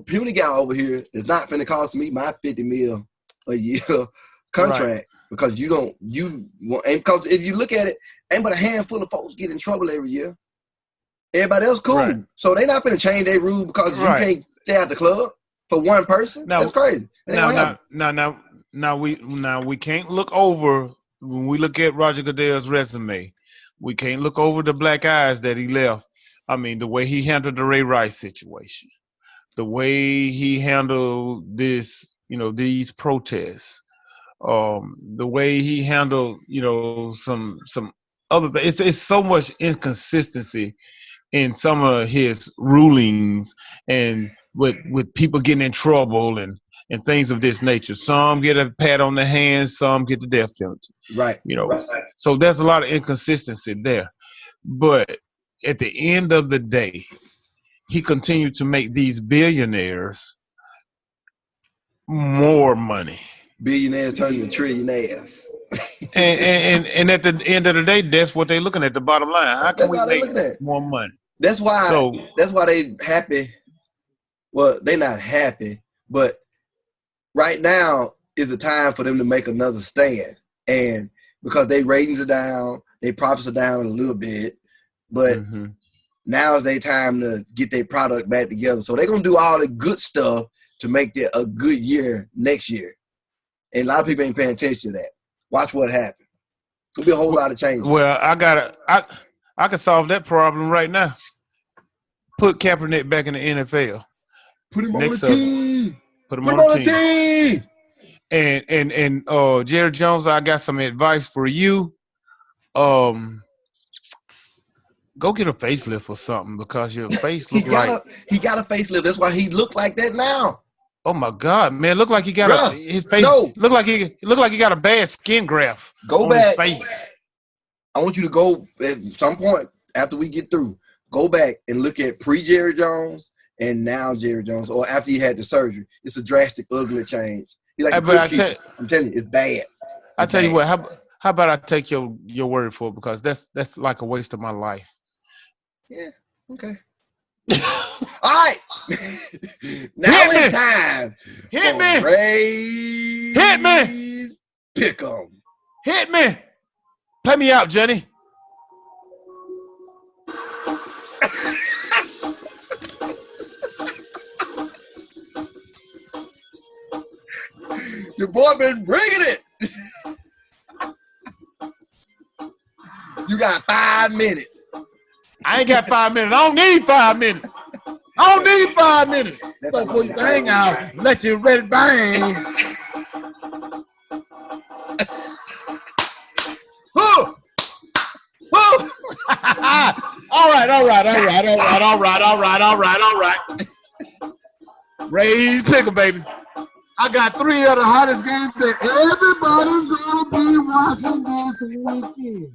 Speaker 3: puny guy over here is not finna cost me my $50 million a year contract because because if you look at it, ain't but a handful of folks get in trouble every year. Everybody else cool. Right. So they not finna change their rule because you can't stay out the club for one person. That's crazy. Now
Speaker 1: we can't look over when we look at Roger Goodell's resume. We can't look over the black eyes that he left. I mean, the way he handled the Ray Rice situation, the way he handled this, these protests, the way he handled, some other things. It's so much inconsistency in some of his rulings and with people getting in trouble and things of this nature. Some get a pat on the hand, some get the death penalty.
Speaker 3: Right.
Speaker 1: So there's a lot of inconsistency there. But at the end of the day, he continued to make these billionaires more money.
Speaker 3: Billionaires turning to trillionaires.
Speaker 1: and at the end of the day, that's what they're looking at, the bottom line. How can we make more money?
Speaker 3: That's why they happy. Well, they're not happy, but right now is the time for them to make another stand. And because their ratings are down, their profits are down a little bit, but now is their time to get their product back together. So they're going to do all the good stuff to make it a good year next year. And a lot of people ain't paying attention to that. Watch what happens. There'll be a whole lot of change.
Speaker 1: Well, I can solve that problem right now. Put Kaepernick back in the NFL.
Speaker 3: Put him on the team.
Speaker 1: Put him on the team. And Jerry Jones, I got some advice for you. Go get a facelift or something because your face looks
Speaker 3: he got a facelift. That's why he look like that now.
Speaker 1: Oh my God, man! Look like he got his face. No. Look like he got a bad skin graft.
Speaker 3: Go back. His face. I want you to go at some point after we get through. Go back and look at pre-Jerry Jones and now Jerry Jones, or after he had the surgery. It's a drastic, ugly change. I'm telling you, it's bad.
Speaker 1: I tell you what. How about I take your word for it because that's like a waste of my life.
Speaker 3: Yeah. Okay. All right. Now it's time.
Speaker 1: Hit me.
Speaker 3: Ray.
Speaker 1: Hit me.
Speaker 3: Pick 'em.
Speaker 1: Hit me. Play me out, Jenny.
Speaker 3: Your boy been bringing it. You got 5 minutes.
Speaker 1: I ain't got 5 minutes. I don't need 5 minutes. I don't need 5 minutes. So before you hang out, let you ready bang. All right. Ray, pick 'em, baby. I got 3 of the hottest games that everybody's gonna be watching this weekend.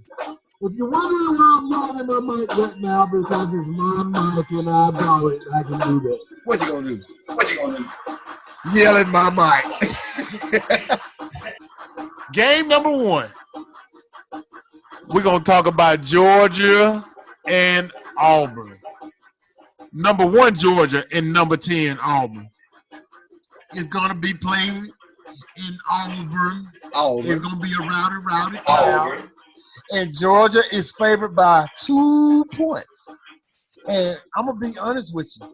Speaker 1: If you're wondering why I'm yelling my mic right now, because it's my mic and I bought it, I can do that.
Speaker 3: What you gonna do?
Speaker 1: Yelling my mic. Game number 1. We're gonna talk about Georgia and Auburn. Number 1 Georgia and number 10 Auburn. It's gonna be played in Auburn. It's gonna be a rowdy crowd. And Georgia is favored by 2 points. And I'm gonna be honest with you.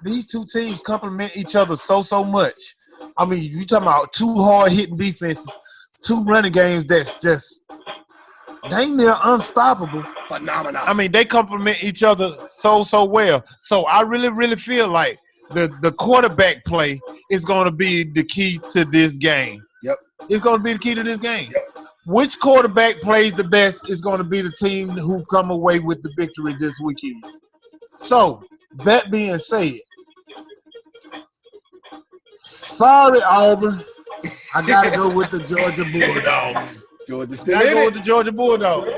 Speaker 1: These 2 teams complement each other so much. I mean, you talking about 2 hard-hitting defenses, 2 running games that's just dang near unstoppable.
Speaker 3: Phenomenal.
Speaker 1: I mean, they complement each other so well. So I really feel like the quarterback play is going to be the key to this game.
Speaker 3: Yep.
Speaker 1: It's going to be the key to this game. Yep. Which quarterback plays the best is going to be the team who come away with the victory this weekend. So, that being said, sorry, Auburn. I got to go with the Georgia Bulldogs.
Speaker 3: Georgia still
Speaker 1: I go with the Georgia Bulldogs.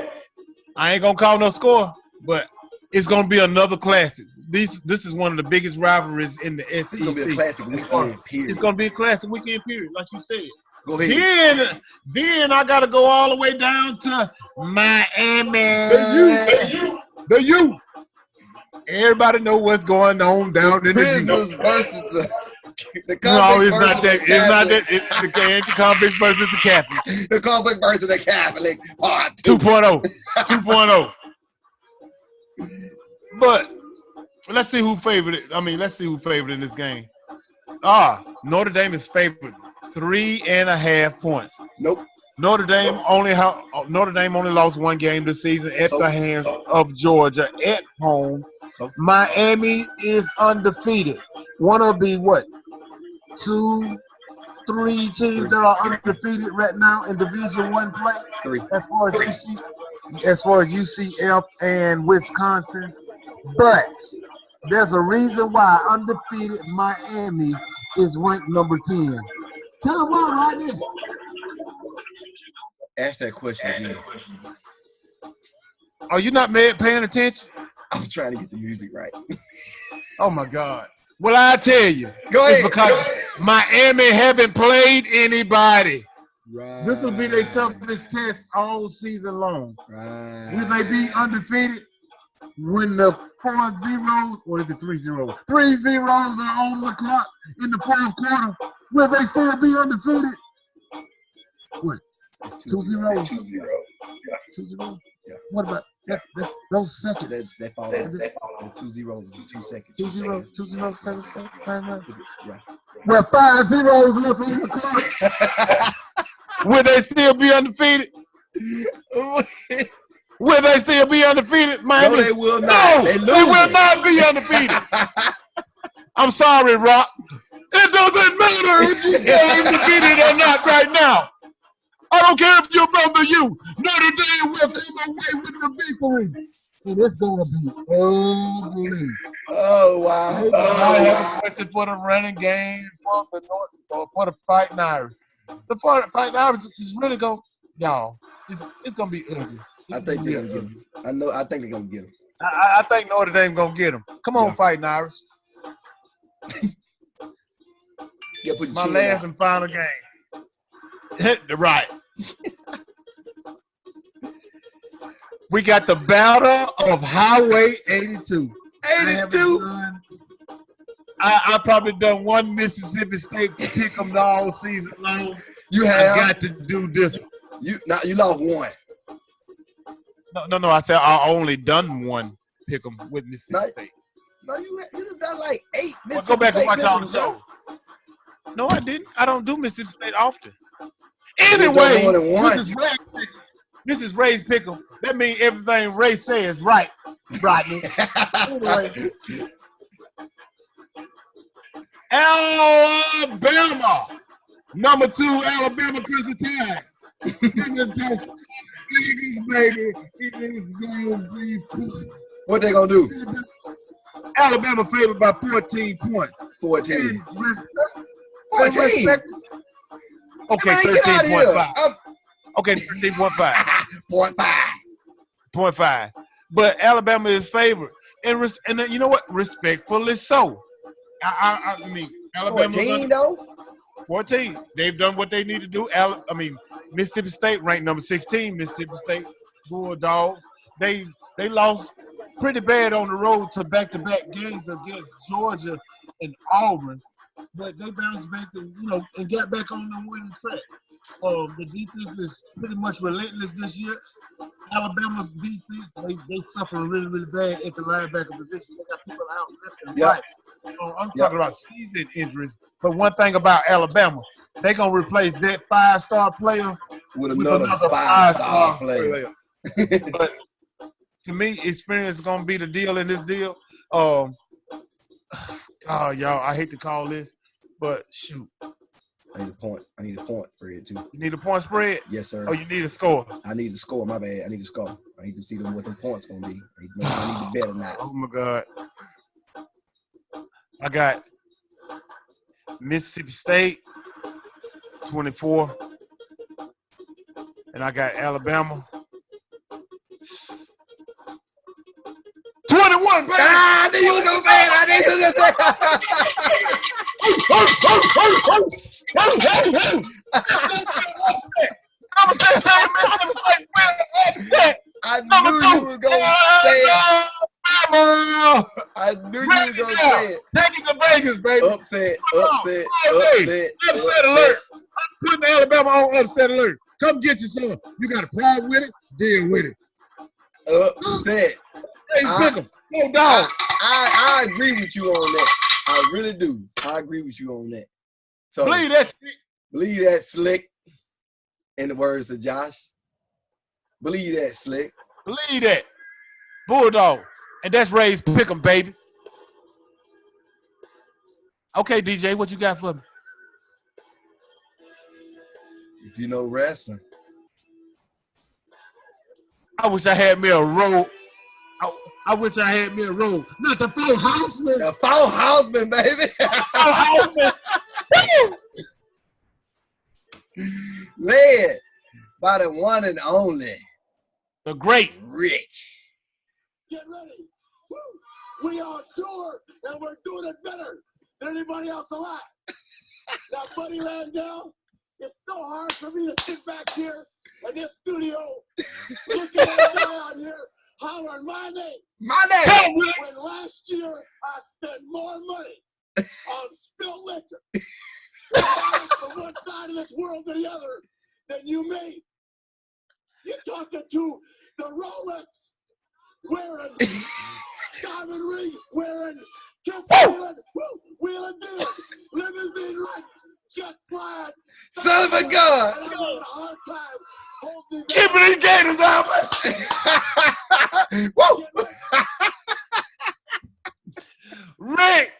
Speaker 1: I ain't gonna call no score, but it's gonna be another classic. This is one of the biggest rivalries in the SEC.
Speaker 3: It's gonna be a classic weekend period.
Speaker 1: It's gonna be a classic weekend period, like you said.
Speaker 3: Go ahead.
Speaker 1: Then I gotta go all the way down to Miami. The U. Everybody know what's going on down in the U.
Speaker 3: Versus the
Speaker 1: no, it's not that. It's not that. It's the convicts versus the Catholic.
Speaker 3: The convict versus the Catholic. Part
Speaker 1: 2.0. 2.0. But let's see who favored it. I mean, let's see who favored in this game. Notre Dame is favored 3.5 points.
Speaker 3: Nope.
Speaker 1: Notre Dame only lost 1 game this season at the hands of Georgia at home. Miami is undefeated. One of the 2, 3 teams that are undefeated right now in Division I play.
Speaker 3: 3.
Speaker 1: As far as UCF and Wisconsin. But there's a reason why undefeated Miami is ranked number 10. Tell them why right there.
Speaker 3: Ask that question again.
Speaker 1: Are you not paying attention?
Speaker 3: I'm trying to get the music right.
Speaker 1: Oh, my God. Well, I tell you.
Speaker 3: Go ahead.
Speaker 1: It's because Miami haven't played anybody.
Speaker 3: Right.
Speaker 1: This will be their toughest test all season long.
Speaker 3: Right.
Speaker 1: Will they be undefeated when the 4 zeros, or is it 3 zeros? 3 zeros are on the clock in the 4th quarter. Will they still be undefeated? What? 2 zeros?
Speaker 3: 2 0.
Speaker 1: 2 zeros?
Speaker 3: Yeah.
Speaker 1: What about those seconds?
Speaker 3: They fall 2 zeros in 2 seconds.
Speaker 1: 2 zeros, 2 zeros, 10 seconds.
Speaker 3: Yeah.
Speaker 1: Well, 5 zeros left on the clock. Will they still be undefeated? Will they still be undefeated, Miami?
Speaker 3: No, they will not.
Speaker 1: No, they will not be undefeated. I'm sorry, Rock. It doesn't matter if you are undefeated or not right now. I don't care if you're from the U. Notre Dame will come away with the victory. And it's going to be ugly.
Speaker 3: Oh, wow.
Speaker 1: I have a question for the running game for the North, or for the Fighting Irish. The Fighting Irish is really going, y'all, it's going to be ugly.
Speaker 3: I think they're going to get him. I think they're going to get him.
Speaker 1: I think Notre Dame going to get him. Come on, Fighting Irish. My last and final game. Hit the right. We got the battle of Highway 82.
Speaker 3: 82.
Speaker 1: I probably done 1 Mississippi State pick 'em all season long.
Speaker 3: You have.
Speaker 1: I got to do this.
Speaker 3: You lost 1.
Speaker 1: No. I said I only done 1 pick 'em with Mississippi State.
Speaker 3: No, you just done like 8 Mississippi
Speaker 1: Well, go back and watch all the
Speaker 3: shows.
Speaker 1: shows. No, I didn't. I don't do Mississippi State often. Anyway, This is Ray's Pick'em. That means everything Ray says right, Rodney. Anyway. Alabama. Number 2, Alabama Crimson Tide. Baby.
Speaker 3: What they gonna do?
Speaker 1: Alabama favored by 14 points.
Speaker 3: 14.
Speaker 1: 14. Okay, 13.5. Okay, 13.5. 0.5. But Alabama is favored. And you know what? Respectfully so. I mean, Alabama
Speaker 3: 14 though?
Speaker 1: 14. They've done what they need to do. Mississippi State ranked number 16. Mississippi State Bulldogs. They lost pretty bad on the road to back-to-back games against Georgia and Auburn, but they bounced back and got back on the winning track. The defense is pretty much relentless this year. Alabama's defense, they suffering really, really bad at the linebacker position. They got people out left and right. I'm talking about season injuries. But one thing about Alabama, they're going to replace that 5-star player
Speaker 3: with another 5-star player.
Speaker 1: But to me, experience is going to be the deal in this deal. Y'all, I hate to call this, but shoot.
Speaker 3: I need a point spread, too.
Speaker 1: You need a point spread?
Speaker 3: Yes, sir.
Speaker 1: Oh, you need a score?
Speaker 3: I need to score. My bad. I need to score. I need to see what them points going to be. I need to bet or not.
Speaker 1: Oh, my God. I got Mississippi State, 24. And I got Alabama, 21, baby.
Speaker 3: I knew you was going to say it. I knew you were going to say it. I knew you were going to say it.
Speaker 1: Take it to Vegas, baby.
Speaker 3: Upset
Speaker 1: alert. I'm putting Alabama on upset alert. Come get you some. You got a problem with it? Deal with it.
Speaker 3: Upset.
Speaker 1: No dog.
Speaker 3: I agree with you on that. I really do. I agree with you on that. So
Speaker 1: believe that
Speaker 3: slick. In the words of Josh. Believe that slick.
Speaker 1: Believe that. Bulldog. And that's Ray's Pick'em, baby. Okay, DJ, what you got for me?
Speaker 3: If you know wrestling.
Speaker 1: I wish I had me a roll. I wish I had me a roll. Not the Four Horsemen.
Speaker 3: The Four Horsemen, baby.
Speaker 1: Four Horsemen.
Speaker 3: Led by the one and only.
Speaker 1: The great
Speaker 3: Rick.
Speaker 4: Get ready. Woo. We are on tour, and we're doing it better than anybody else alive. Now, Buddy Landell, it's so hard for me to sit back here in this studio looking at a guy out here hollering my name.
Speaker 3: My name.
Speaker 4: When last year I spent more money on spilled liquor from one side of this world to the other than you made. You're talking to the Rolex wearing, diamond ring wearing, kiss wheeling dude, limousine like, jet flying.
Speaker 3: Son of a gun.
Speaker 4: And I'm having a hard time holding these
Speaker 1: keeping these gators down.
Speaker 3: Woo!
Speaker 1: Rick,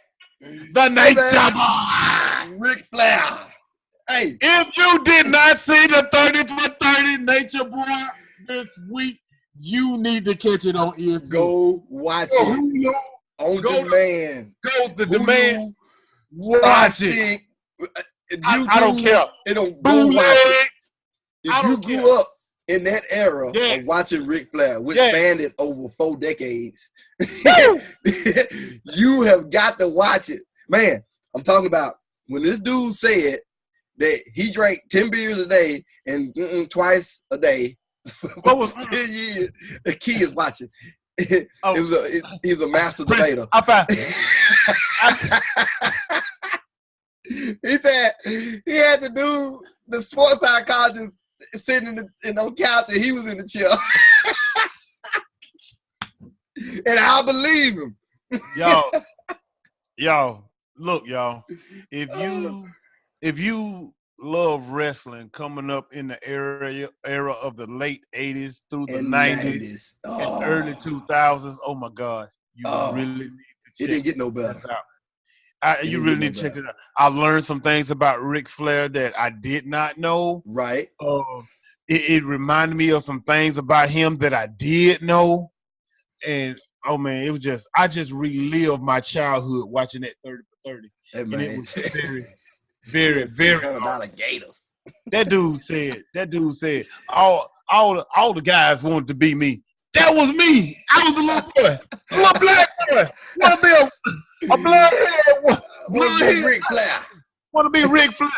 Speaker 1: the Nature Boy.
Speaker 3: Ric Flair. Hey.
Speaker 1: If you did not see the 30 for 30 Nature Boy this week, you need to catch it on ESPN.
Speaker 3: Go watch it. On demand.
Speaker 1: Go to demand. Watch it. I don't care.
Speaker 3: It don't go watch it. If you grew up in that era of watching Ric Flair, which spanned over 4 decades, you have got to watch it. Man, I'm talking about when this dude said that he drank 10 beers a day and twice a day for 10 years. The kid is watching. He was a master debater. He said he had to do the sports psychologist sitting in the couch and he was in the chair. And I believe him.
Speaker 1: Yo, look, y'all. If you love wrestling coming up in the era of the late 80s through the 90s and early 2000s. Oh my gosh, you really need to check
Speaker 3: it didn't get no better.
Speaker 1: You really need to check it out. I learned some things about Ric Flair that I did not know.
Speaker 3: Right.
Speaker 1: It reminded me of some things about him that I did know. And oh man, it was just I just relived my childhood watching that 30 for 30.
Speaker 3: Hey,
Speaker 1: and it was very
Speaker 3: $600 Gators.
Speaker 1: That dude said all the guys wanted to be me. That was me. I was a little boy, a little black boy. Want to be a blood head.
Speaker 3: Want to be Ric Flair.
Speaker 1: Want to be Ric Flair.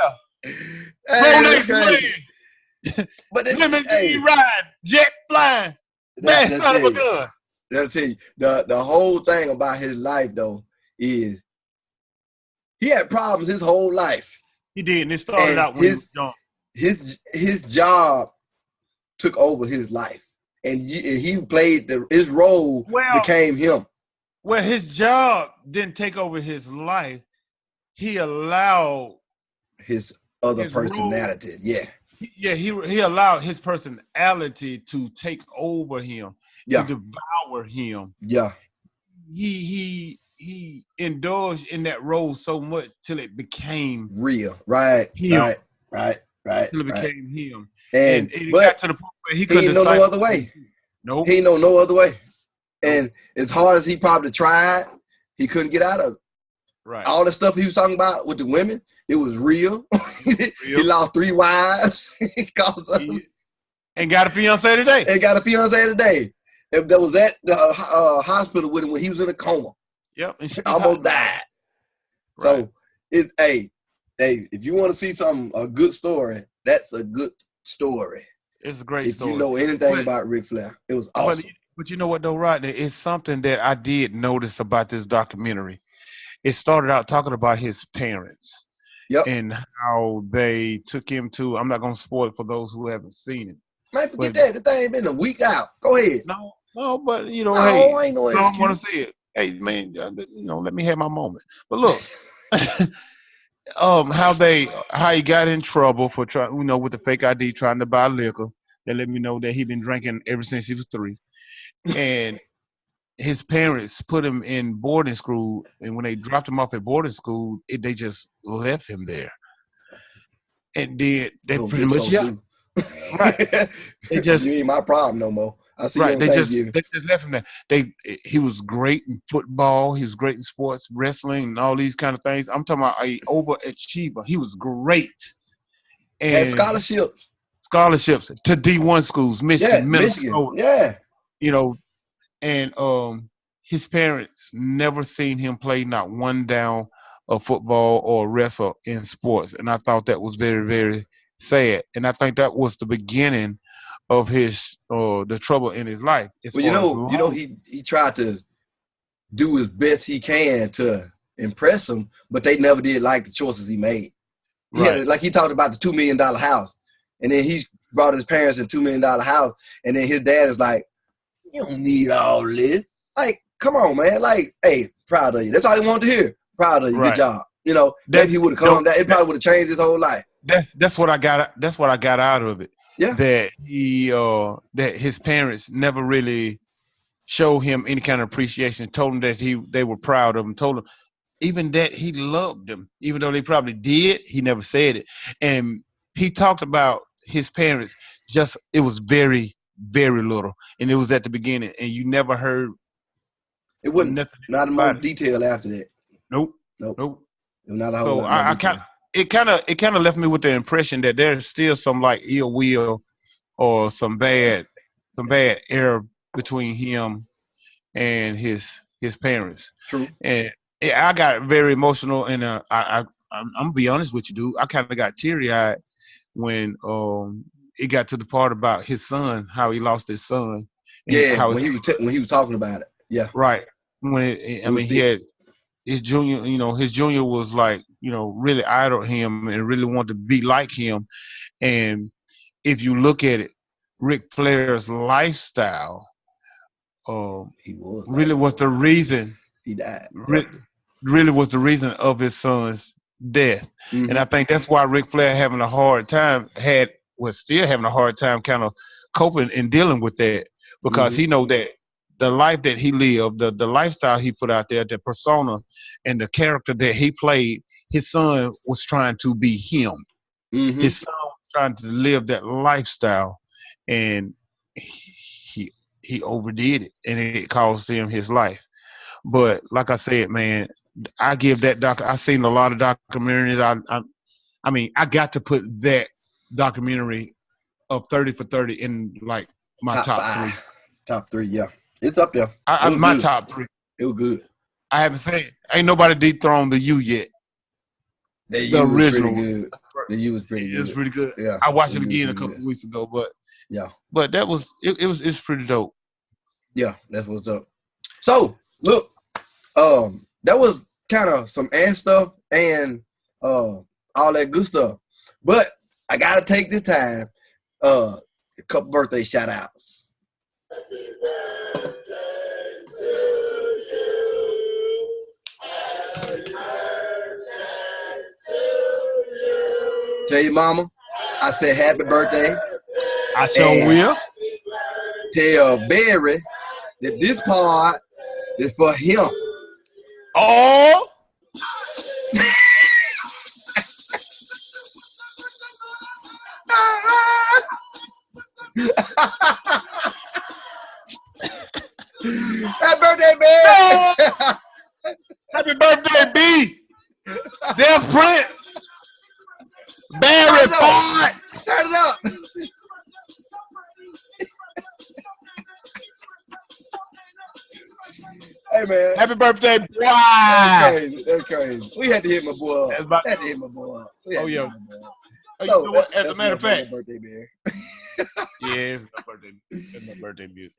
Speaker 1: But limousine ride, jet flying, bad son of a gun.
Speaker 3: I'll tell you, the whole thing about his life though is he had problems his whole life.
Speaker 1: He did, and it started out when he was young.
Speaker 3: His job took over his life, and he played his role became him.
Speaker 1: Well, his job didn't take over his life. He allowed
Speaker 3: his other personality.
Speaker 1: He allowed his personality to take over him, to devour him.
Speaker 3: Yeah.
Speaker 1: He indulged in that role so much till it became
Speaker 3: real. Right.
Speaker 1: Him.
Speaker 3: Right.
Speaker 1: Till it became him.
Speaker 3: And
Speaker 1: it got to the point where he
Speaker 3: couldn't know no other way.
Speaker 1: Nope.
Speaker 3: He know no other way. And as hard as he probably tried, he couldn't get out of it.
Speaker 1: Right.
Speaker 3: All the stuff he was talking about with the women, it was real. He lost 3 wives.
Speaker 1: And got a fiance today.
Speaker 3: That was at the hospital with him when he was in a coma.
Speaker 1: Yep. And she
Speaker 3: almost died. Right. So, if you want to see a good story, that's a good story.
Speaker 1: It's a great story.
Speaker 3: If you know anything about Ric Flair, it was awesome.
Speaker 1: But you know what, though, Rodney? It's something that I did notice about this documentary. It started out talking about his parents.
Speaker 3: Yep.
Speaker 1: And how they took him to, I'm not going to spoil it for those who haven't seen it.
Speaker 3: Man, forget that. The thing ain't been a week out. Go ahead.
Speaker 1: No, but,
Speaker 3: I ain't no excuse.
Speaker 1: I want to see it. Hey, man, let me have my moment. But look, how he got in trouble for trying, with the fake ID, trying to buy liquor. They let me know that he'd been drinking ever since he was 3. And his parents put him in boarding school, and when they dropped him off at boarding school, they just left him there. And then they pretty much, right.
Speaker 3: They just, you ain't my problem no more. I see
Speaker 1: right.
Speaker 3: They just
Speaker 1: left him there. He was great in football. He was great in sports, wrestling, and all these kind of things. I'm talking about an overachiever. He was great. And
Speaker 3: had scholarships
Speaker 1: to D1 schools, Michigan, Minnesota.
Speaker 3: Yeah.
Speaker 1: And his parents never seen him play not one down of football or wrestle in sports. And I thought that was very, very sad. And I think that was the beginning of his the trouble in his life.
Speaker 3: Well, he tried to do his best he can to impress them, but they never did like the choices he made. He talked about the $2 million house, and then he brought his parents in $2 million house, and then his dad is like, "You don't need all this. Like, come on, man. Like, hey, proud of you." That's all he wanted to hear. Proud of you. Good job. Maybe he would have calmed down. It probably would have changed his whole life.
Speaker 1: That's what I got. That's what I got out of it.
Speaker 3: Yeah.
Speaker 1: That that his parents never really showed him any kind of appreciation. Told him that they were proud of him. Told him even that he loved them, even though they probably did. He never said it. And he talked about his parents. It was very, very little, and it was at the beginning, and you never heard.
Speaker 3: It wasn't not in more detail after that.
Speaker 1: Nope.
Speaker 3: Not a whole lot.
Speaker 1: It kind of left me with the impression that there's still some like ill will or some bad air between him and his parents.
Speaker 3: True.
Speaker 1: And I got very emotional, and I'm gonna be honest with you, dude. I kind of got teary-eyed when it got to the part about his son, how he lost his son.
Speaker 3: Yeah, when he was talking about it. Yeah.
Speaker 1: Right. He had his junior. His junior was like, really idoled him and really wanted to be like him. And if you look at it, Ric Flair's lifestyle really was the reason
Speaker 3: he died.
Speaker 1: Really was the reason of his son's death. Mm-hmm. And I think that's why Ric Flair still having a hard time kind of coping and dealing with that, because he know that the life that he lived, the lifestyle he put out there, the persona and the character that he played, his son was trying to be him. Mm-hmm. His son was trying to live that lifestyle, and he overdid it, and it cost him his life. But like I said, man, I give that I've seen a lot of documentaries. I mean, I got to put that documentary of 30 for 30 in like my top 3.
Speaker 3: Top 3, yeah. It's up there.
Speaker 1: My top 3.
Speaker 3: It was good.
Speaker 1: I haven't seen it. Ain't nobody dethroned the U yet.
Speaker 3: The original. The U was pretty good.
Speaker 1: It was pretty good.
Speaker 3: Yeah.
Speaker 1: I watched it again a couple weeks ago, but that was it's pretty dope.
Speaker 3: Yeah, that's what's up. So look, that was kind of some ass stuff and all that good stuff. But I gotta take this time, a couple birthday shout outs. Happy birthday to you. Happy birthday to you. Tell your mama, I said happy birthday.
Speaker 1: I sure will.
Speaker 3: Tell Barry that this part is for him.
Speaker 1: Oh.
Speaker 3: Happy birthday, man!
Speaker 1: Happy birthday, B! Death Prince! Barry Ford!
Speaker 3: Turn it up! Hey, man.
Speaker 1: Happy birthday, boy!
Speaker 3: That's crazy. We had to hit my boy up.
Speaker 1: Yeah.
Speaker 3: Oh,
Speaker 1: you know what? As a matter of fact.
Speaker 3: Birthday, man.
Speaker 1: Yeah, it's my birthday. It's my birthday music.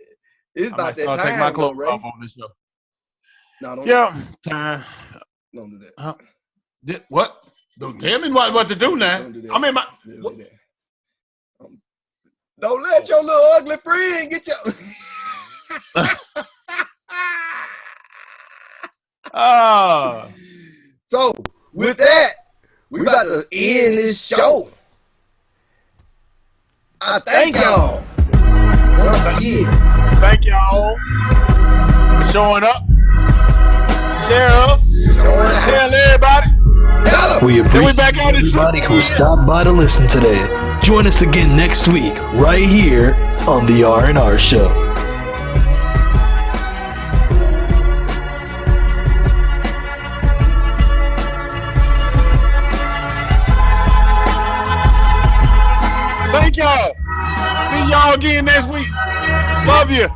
Speaker 3: It's about that time.
Speaker 1: Take my clothes off on this show.
Speaker 3: No, don't.
Speaker 1: Yeah, time.
Speaker 3: Don't do that.
Speaker 1: What? Don't tell me what to do now.
Speaker 3: Don't do that.
Speaker 1: I'm in my.
Speaker 3: Don't do that. Don't let your little ugly friend get your. So with that, we about to end this show. I thank y'all.
Speaker 1: Thank y'all for showing up. Share us. Tell everybody.
Speaker 2: We appreciate everybody who stopped by to listen today. Join us again next week, right here on the R&R Show.
Speaker 1: Thank y'all. See y'all again next week. Love you.